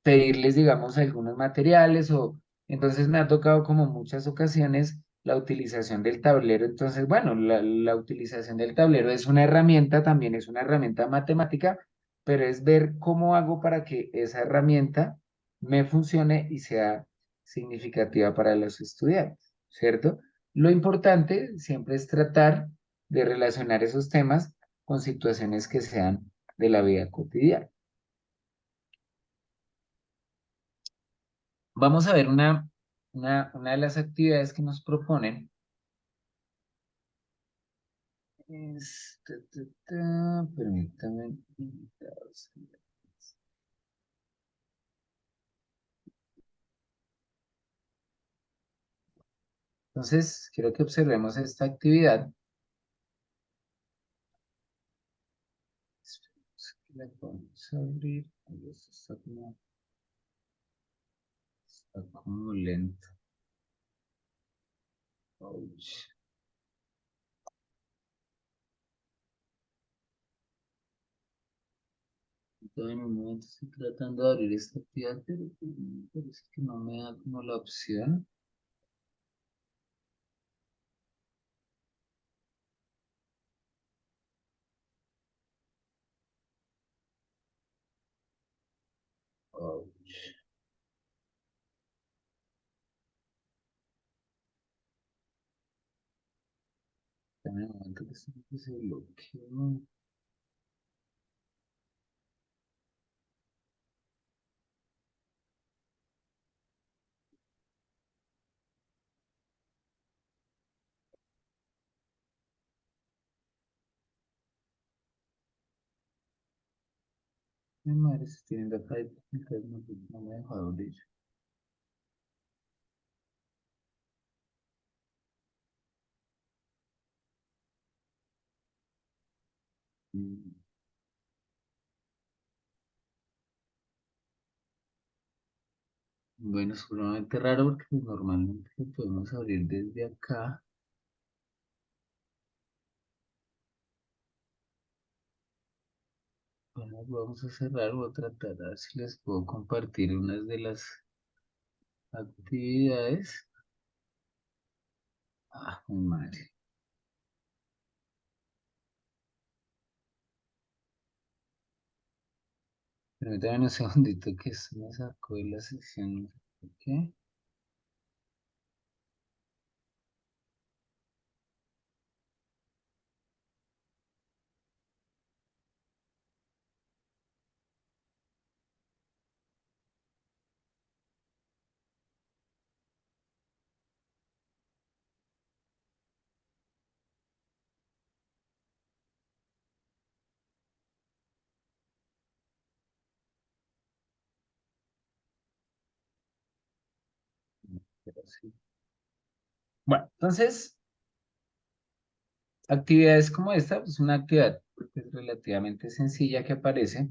Pedirles, digamos, algunos materiales o entonces me ha tocado como muchas ocasiones la utilización del tablero. Entonces, bueno, la utilización del tablero es una herramienta, también es una herramienta matemática, pero es ver cómo hago para que esa herramienta me funcione y sea significativa para los estudiantes, ¿cierto? Lo importante siempre es tratar de relacionar esos temas con situaciones que sean de la vida cotidiana. Vamos a ver una de las actividades que nos proponen. Permítame. Entonces, quiero que observemos esta actividad. Esperemos que la podamos abrir. Ay, esto está como lento. Ouch. En un momento estoy tratando de abrir esta actividad, pero me parece que no me da como la opción. Oh, en el momento que se bloqueó. Mi madre se tiene la acá y no me deja abrir. Mm. Bueno, es sumamente raro porque pues, normalmente lo podemos abrir desde acá. Bueno, vamos a cerrar, voy a tratar a ver si les puedo compartir unas de las actividades. Ah, mi madre. Permítanme un segundito que esto me sacó de la sección. ¿Qué? Pero sí. Bueno, entonces, actividades como esta, pues una actividad pues, relativamente sencilla que aparece.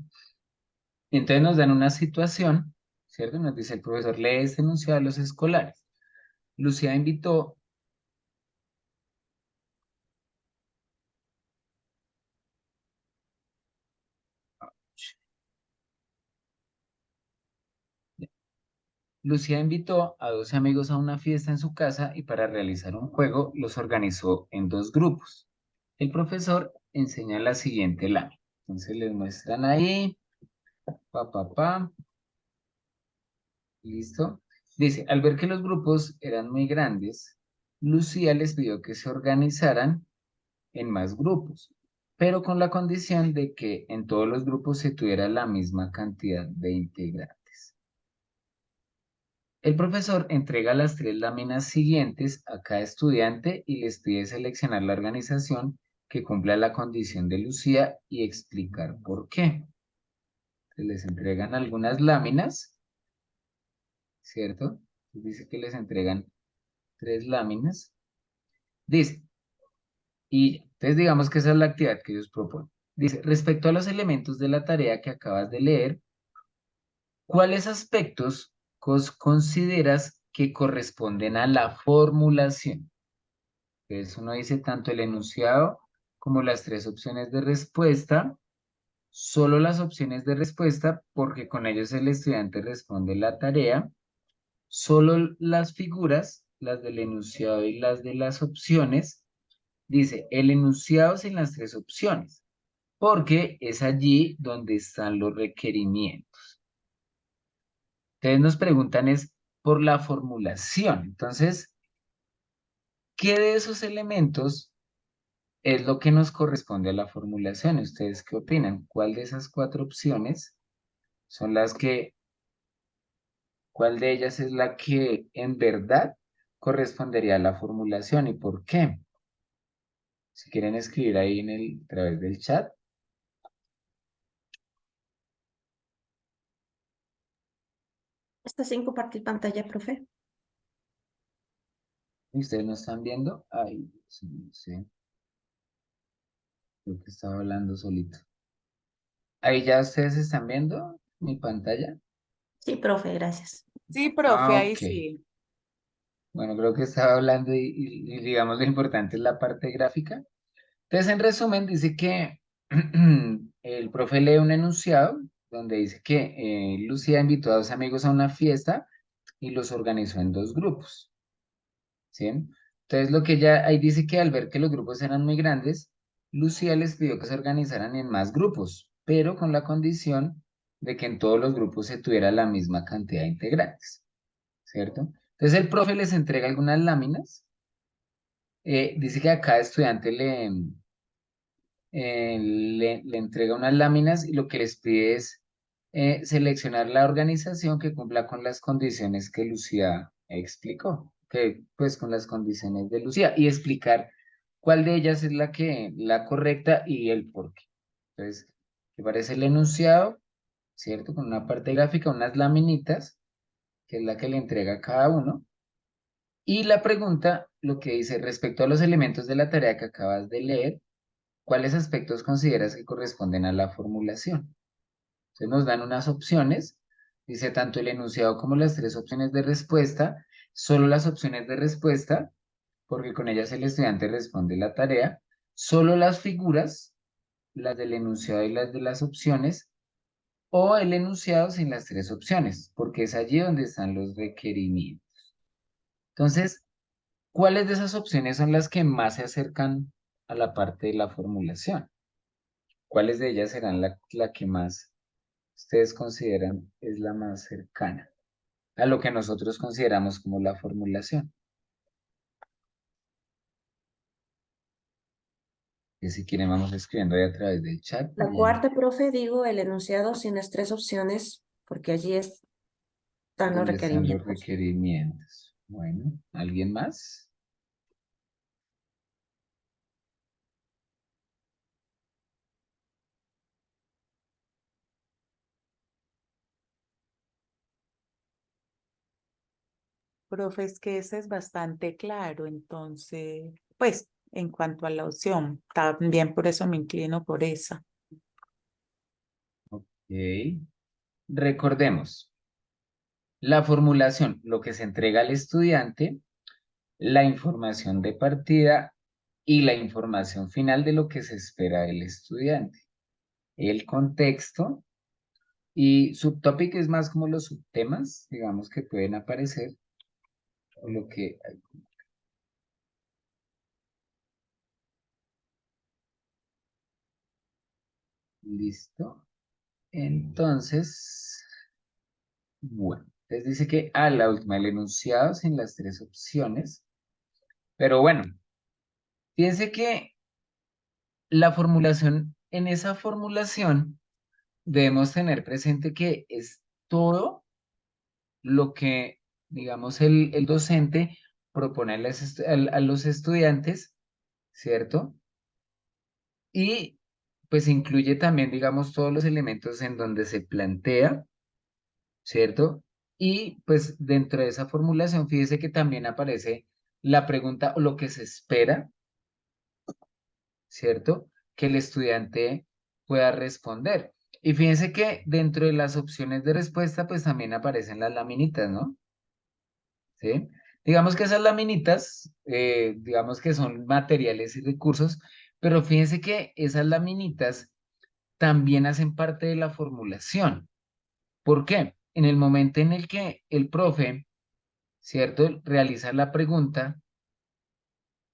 Y entonces nos dan una situación, ¿cierto? Nos dice el profesor, lee este enunciado a los escolares. Lucía invitó. Lucía invitó a 12 amigos a una fiesta en su casa y para realizar un juego los organizó en dos grupos. El profesor enseña la siguiente lámina. Entonces les muestran ahí, pa. ¿Listo? Dice, al ver que los grupos eran muy grandes, Lucía les pidió que se organizaran en más grupos, pero con la condición de que en todos los grupos se tuviera la misma cantidad de integrantes. El profesor entrega las tres láminas siguientes a cada estudiante y les pide seleccionar la organización que cumpla la condición de Lucía y explicar por qué. Se les entregan algunas láminas, ¿cierto? Dice que les entregan tres láminas. Dice, y entonces digamos que esa es la actividad que ellos proponen. Dice, respecto a los elementos de la tarea que acabas de leer, ¿cuáles aspectos consideras que corresponden a la formulación? Entonces uno dice tanto el enunciado como las tres opciones de respuesta, solo las opciones de respuesta porque con ellos el estudiante responde la tarea, solo las figuras, las del enunciado y las de las opciones. Dice, el enunciado sin las tres opciones, porque es allí donde están los requerimientos. Entonces nos preguntan es por la formulación. Entonces, ¿qué de esos elementos es lo que nos corresponde a la formulación? ¿Ustedes qué opinan? ¿Cuál de esas cuatro opciones son las que, cuál de ellas es la que en verdad correspondería a la formulación y por qué? Si quieren escribir ahí a través del chat. ¿Está sin compartir pantalla, profe? ¿Ustedes no están viendo? Ay, sí, no sé. Creo que estaba hablando solito. Ahí ya ustedes están viendo mi pantalla. Sí, profe, gracias. Sí, profe, Ah, ahí ok. sí. Bueno, creo que estaba hablando y digamos lo importante es la parte gráfica. Entonces, en resumen, dice que el profe lee un enunciado donde dice que Lucía invitó a 2 amigos a una fiesta y los organizó en 2 grupos, ¿sí? Entonces lo que ella ahí dice que al ver que los grupos eran muy grandes, Lucía les pidió que se organizaran en más grupos, pero con la condición de que en todos los grupos se tuviera la misma cantidad de integrantes, ¿cierto? Entonces el profe les entrega algunas láminas, dice que a cada estudiante le entrega unas láminas y lo que les pide es seleccionar la organización que cumpla con las condiciones que Lucía explicó, que pues con las condiciones de Lucía y explicar cuál de ellas es la correcta y el por qué. Entonces, que parece el enunciado, ¿cierto? Con una parte gráfica, unas laminitas, que es la que le entrega a cada uno. Y la pregunta, lo que dice respecto a los elementos de la tarea que acabas de leer, ¿cuáles aspectos consideras que corresponden a la formulación? Entonces nos dan unas opciones, dice tanto el enunciado como las 3 opciones de respuesta, solo las opciones de respuesta, porque con ellas el estudiante responde la tarea, solo las figuras, las del enunciado y las de las opciones, o el enunciado sin las 3 opciones, porque es allí donde están los requerimientos. Entonces, ¿cuáles de esas opciones son las que más se acercan a la parte de la formulación? ¿Cuáles de ellas serán la que más ustedes consideran es la más cercana a lo que nosotros consideramos como la formulación? Que si quieren vamos escribiendo ahí a través del chat. La cuarta, profe, digo el enunciado sin las 3 opciones, porque allí están los ¿Dónde están los requerimientos. requerimientos? Bueno, ¿alguien más? Profe, es que ese es bastante claro, entonces, pues, en cuanto a la opción, también por eso me inclino por esa. Ok. Recordemos, la formulación, lo que se entrega al estudiante, la información de partida y la información final de lo que se espera del estudiante. El contexto y subtópico es más como los subtemas, digamos, que pueden aparecer, o lo que... Listo. Entonces, bueno, les dice que a la última, el enunciado sin las 3 opciones, pero bueno, fíjense que la formulación, en esa formulación, debemos tener presente que es todo lo que, digamos, el docente propone a los estudiantes, ¿cierto? Y pues incluye también, digamos, todos los elementos en donde se plantea, ¿cierto? Y pues dentro de esa formulación, fíjese que también aparece la pregunta o lo que se espera, ¿cierto? Que el estudiante pueda responder. Y fíjense que dentro de las opciones de respuesta, pues también aparecen las laminitas, ¿no? ¿Sí? Digamos que esas laminitas, digamos que son materiales y recursos, pero fíjense que esas laminitas también hacen parte de la formulación. ¿Por qué? En el momento en el que el profe, ¿cierto? Realiza la pregunta,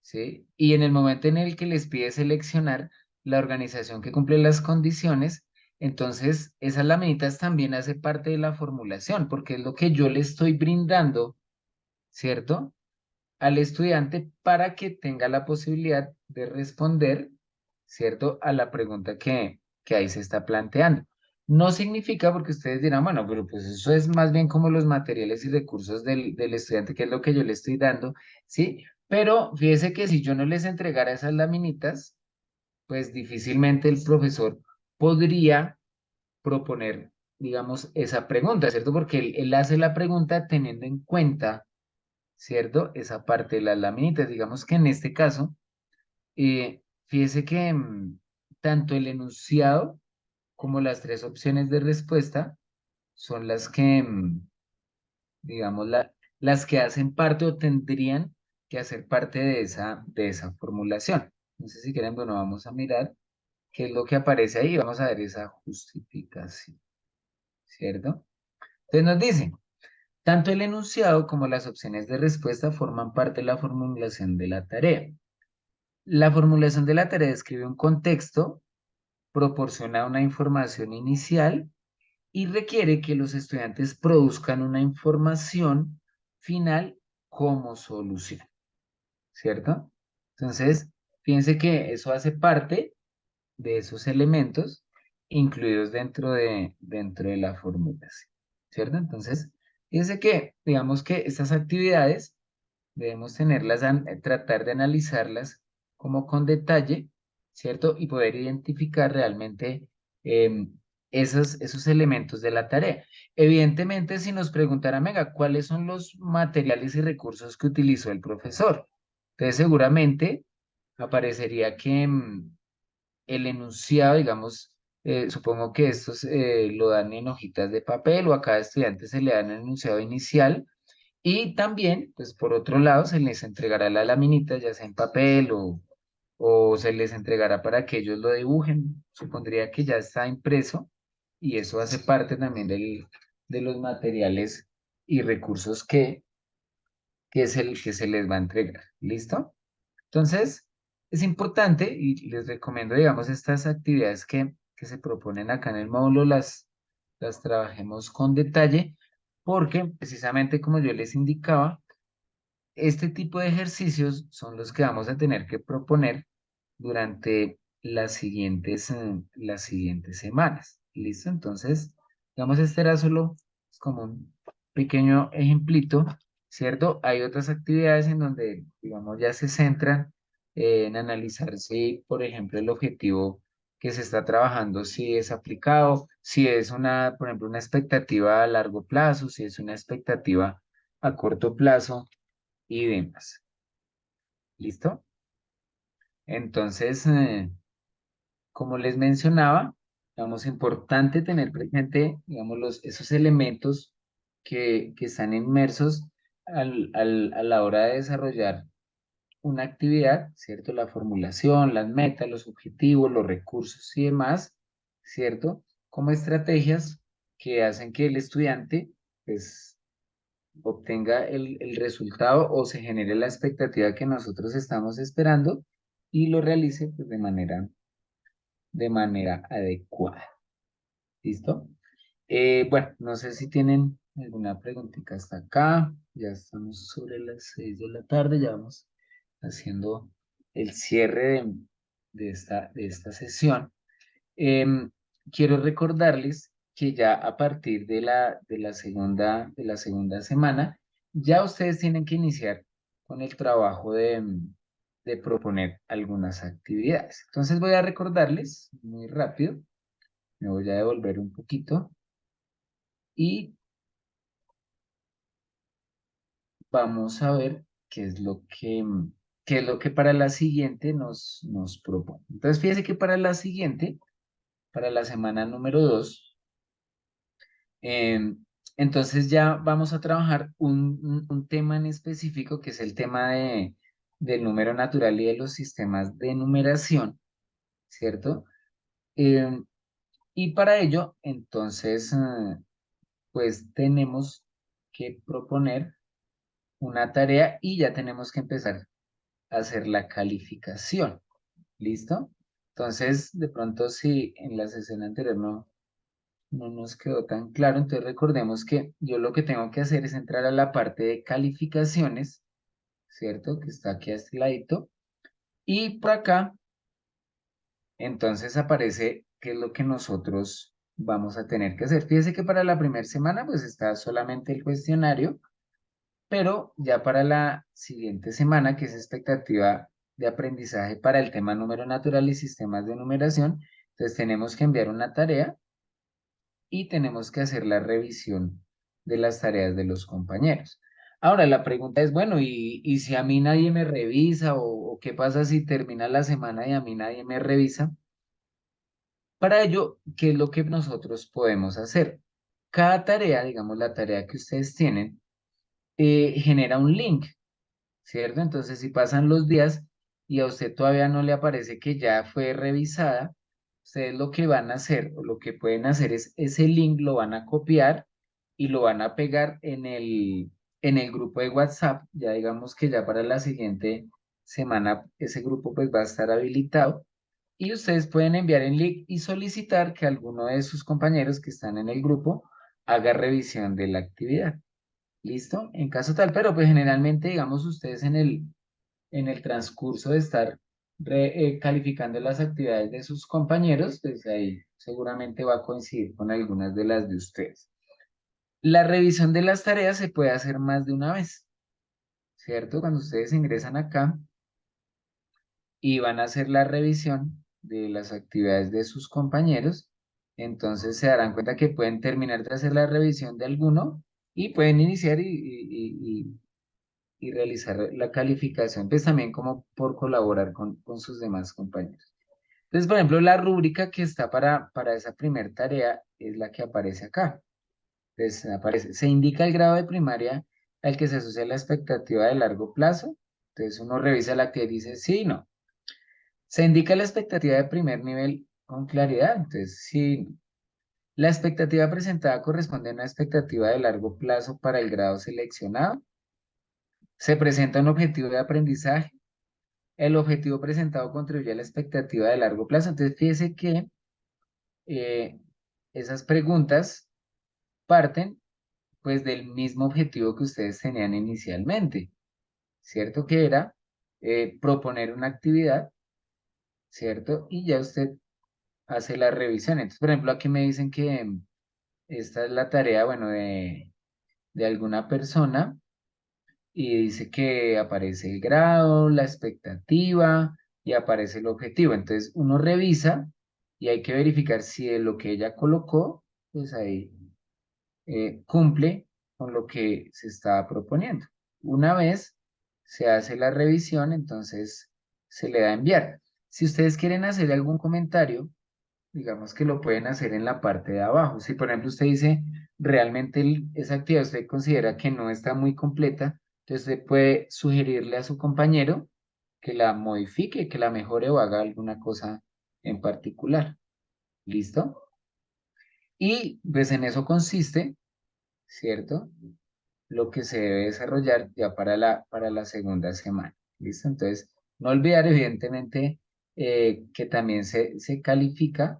¿sí? Y en el momento en el que les pide seleccionar la organización que cumple las condiciones, entonces esas laminitas también hace parte de la formulación, porque es lo que yo le estoy brindando, ¿cierto? Al estudiante para que tenga la posibilidad de responder, ¿cierto? A la pregunta que ahí se está planteando. No significa, porque ustedes dirán, bueno, pero pues eso es más bien como los materiales y recursos del estudiante, que es lo que yo le estoy dando, ¿sí? Pero fíjese que si yo no les entregara esas laminitas, pues difícilmente el profesor podría proponer, digamos, esa pregunta, ¿cierto? Porque él hace la pregunta teniendo en cuenta, ¿cierto? Esa parte de las laminitas. Digamos que en este caso, fíjese que tanto el enunciado como las 3 opciones de respuesta son las que, digamos, las que hacen parte o tendrían que hacer parte de esa formulación. No sé si quieren, bueno, vamos a mirar qué es lo que aparece ahí. Vamos a ver esa justificación. ¿cierto? Entonces nos dice, tanto el enunciado como las opciones de respuesta forman parte de la formulación de la tarea. La formulación de la tarea describe un contexto, proporciona una información inicial y requiere que los estudiantes produzcan una información final como solución, ¿cierto? Entonces, fíjense que eso hace parte de esos elementos incluidos dentro de la formulación, ¿cierto? Entonces, fíjense que, digamos que estas actividades debemos tratar de analizarlas como con detalle, ¿cierto? Y poder identificar realmente esos elementos de la tarea. Evidentemente, si nos preguntaran, venga, ¿cuáles son los materiales y recursos que utilizó el profesor? Entonces, seguramente aparecería que el enunciado, digamos, supongo que estos lo dan en hojitas de papel o a cada estudiante se le dan el enunciado inicial y también, pues por otro lado, se les entregará la laminita, ya sea en papel o se les entregará para que ellos lo dibujen. Supondría que ya está impreso y eso hace parte también de los materiales y recursos que es el que se les va a entregar. ¿Listo? Entonces, es importante y les recomiendo, digamos, estas actividades que se proponen acá en el módulo, las trabajemos con detalle, porque precisamente como yo les indicaba, este tipo de ejercicios son los que vamos a tener que proponer durante las siguientes semanas. ¿Listo? Entonces, digamos, este era solo como un pequeño ejemplito, ¿cierto? Hay otras actividades en donde, digamos, ya se centran en analizar si, por ejemplo, el objetivo que se está trabajando, si es aplicado, si es por ejemplo, una expectativa a largo plazo, si es una expectativa a corto plazo y demás. ¿Listo? Entonces, como les mencionaba, digamos, importante tener presente, digamos, esos elementos que están inmersos a la hora de desarrollar una actividad, ¿cierto? La formulación, las metas, los objetivos, los recursos y demás, ¿cierto? Como estrategias que hacen que el estudiante, pues, obtenga el resultado o se genere la expectativa que nosotros estamos esperando y lo realice pues, de manera adecuada. ¿Listo? Bueno, no sé si tienen alguna preguntita hasta acá. Ya estamos sobre las 6 de la tarde, ya vamos haciendo el cierre de esta sesión. Em, Quiero recordarles que ya a partir de la segunda semana, ya ustedes tienen que iniciar con el trabajo de proponer algunas actividades. Entonces voy a recordarles muy rápido, me voy a devolver un poquito y vamos a ver qué es lo que para la siguiente nos propone. Entonces fíjense que para la siguiente, para la semana número 2, entonces ya vamos a trabajar un tema en específico que es el tema del número natural y de los sistemas de numeración, ¿cierto? Em, y para ello, entonces, pues tenemos que proponer una tarea y ya tenemos que empezar a hacer la calificación, ¿listo? Entonces, de pronto, si en la sesión anterior no nos quedó tan claro, entonces recordemos que yo lo que tengo que hacer es entrar a la parte de calificaciones, ¿cierto? Que está aquí a este ladito. Y por acá, entonces aparece qué es lo que nosotros vamos a tener que hacer. Fíjense que para la primera semana, pues está solamente el cuestionario, pero ya para la siguiente semana, que es expectativa de aprendizaje para el tema número natural y sistemas de numeración, entonces tenemos que enviar una tarea y tenemos que hacer la revisión de las tareas de los compañeros. Ahora, la pregunta es, bueno, ¿y si a mí nadie me revisa o qué pasa si termina la semana y a mí nadie me revisa? Para ello, ¿qué es lo que nosotros podemos hacer? Cada tarea, digamos la tarea que ustedes tienen, genera un link, ¿cierto? Entonces, si pasan los días y a usted todavía no le aparece que ya fue revisada, ustedes lo que van a hacer, o lo que pueden hacer es ese link lo van a copiar y lo van a pegar en el grupo de WhatsApp. Ya digamos que ya para la siguiente semana ese grupo pues va a estar habilitado. Y ustedes pueden enviar el link y solicitar que alguno de sus compañeros que están en el grupo haga revisión de la actividad. ¿Listo? En caso tal, pero pues generalmente, digamos, ustedes en el transcurso de estar calificando las actividades de sus compañeros, pues ahí seguramente va a coincidir con algunas de las de ustedes. La revisión de las tareas se puede hacer más de una vez, ¿cierto? Cuando ustedes ingresan acá y van a hacer la revisión de las actividades de sus compañeros, entonces se darán cuenta que pueden terminar de hacer la revisión de alguno y pueden iniciar y realizar la calificación, pues también como por colaborar con sus demás compañeros. Entonces, por ejemplo, la rúbrica que está para esa primera tarea es la que aparece acá. Entonces, aparece, se indica el grado de primaria al que se asocia la expectativa de largo plazo. Entonces, uno revisa la que dice sí y no. Se indica la expectativa de primer nivel con claridad. Entonces, sí. La expectativa presentada corresponde a una expectativa de largo plazo para el grado seleccionado. Se presenta un objetivo de aprendizaje. El objetivo presentado contribuye a la expectativa de largo plazo. Entonces, fíjese que eh, esas preguntas parten pues del mismo objetivo que ustedes tenían inicialmente, ¿cierto? Que era proponer una actividad, ¿cierto? Y ya usted hace la revisión. Entonces, por ejemplo, aquí me dicen que esta es la tarea, bueno, de alguna persona y dice que aparece el grado, la expectativa y aparece el objetivo. Entonces uno revisa y hay que verificar si de lo que ella colocó, pues ahí cumple con lo que se estaba proponiendo. Una vez se hace la revisión, entonces se le da a enviar. Si ustedes quieren hacer algún comentario, digamos que lo pueden hacer en la parte de abajo. Si por ejemplo usted dice, realmente esa actividad usted considera que no está muy completa, entonces usted puede sugerirle a su compañero que la modifique, que la mejore o haga alguna cosa en particular. ¿Listo? Y pues en eso consiste, ¿cierto? Lo que se debe desarrollar ya para la segunda semana. ¿Listo? Entonces, no olvidar evidentemente que también se califica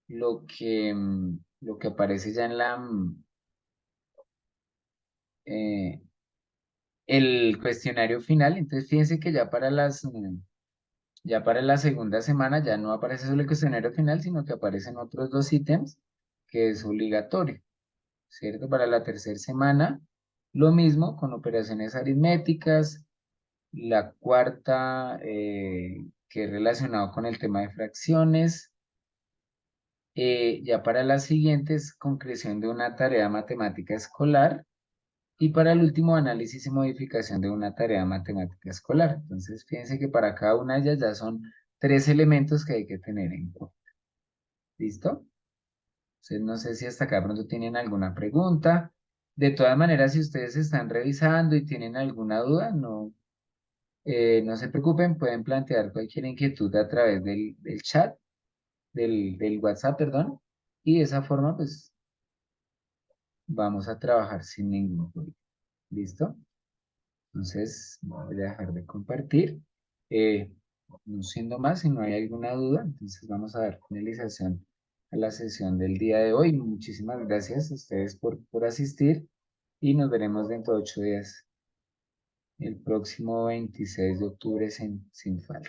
lo que aparece ya en eh, el cuestionario final. Entonces, fíjense que ya para la segunda semana ya no aparece solo el cuestionario final, sino que aparecen otros dos ítems que es obligatorio, ¿cierto? Para la tercera semana, lo mismo con operaciones aritméticas. La cuarta, que es relacionado con el tema de fracciones. Ya para las siguientes, concreción de una tarea matemática escolar. Y para el último, análisis y modificación de una tarea matemática escolar. Entonces, fíjense que para cada una de ellas ya son 3 elementos que hay que tener en cuenta. ¿Listo? Entonces, no sé si hasta acá de pronto tienen alguna pregunta. De todas maneras, si ustedes están revisando y tienen alguna duda, no se preocupen, pueden plantear cualquier inquietud a través del chat, del WhatsApp, perdón. Y de esa forma, pues, vamos a trabajar sin ningún problema. ¿Listo? Entonces, voy a dejar de compartir. Eh, no siendo más, si no hay alguna duda, entonces vamos a dar finalización a la sesión del día de hoy. Muchísimas gracias a ustedes por asistir y nos veremos dentro de 8 días, el próximo 26 de octubre sin falta.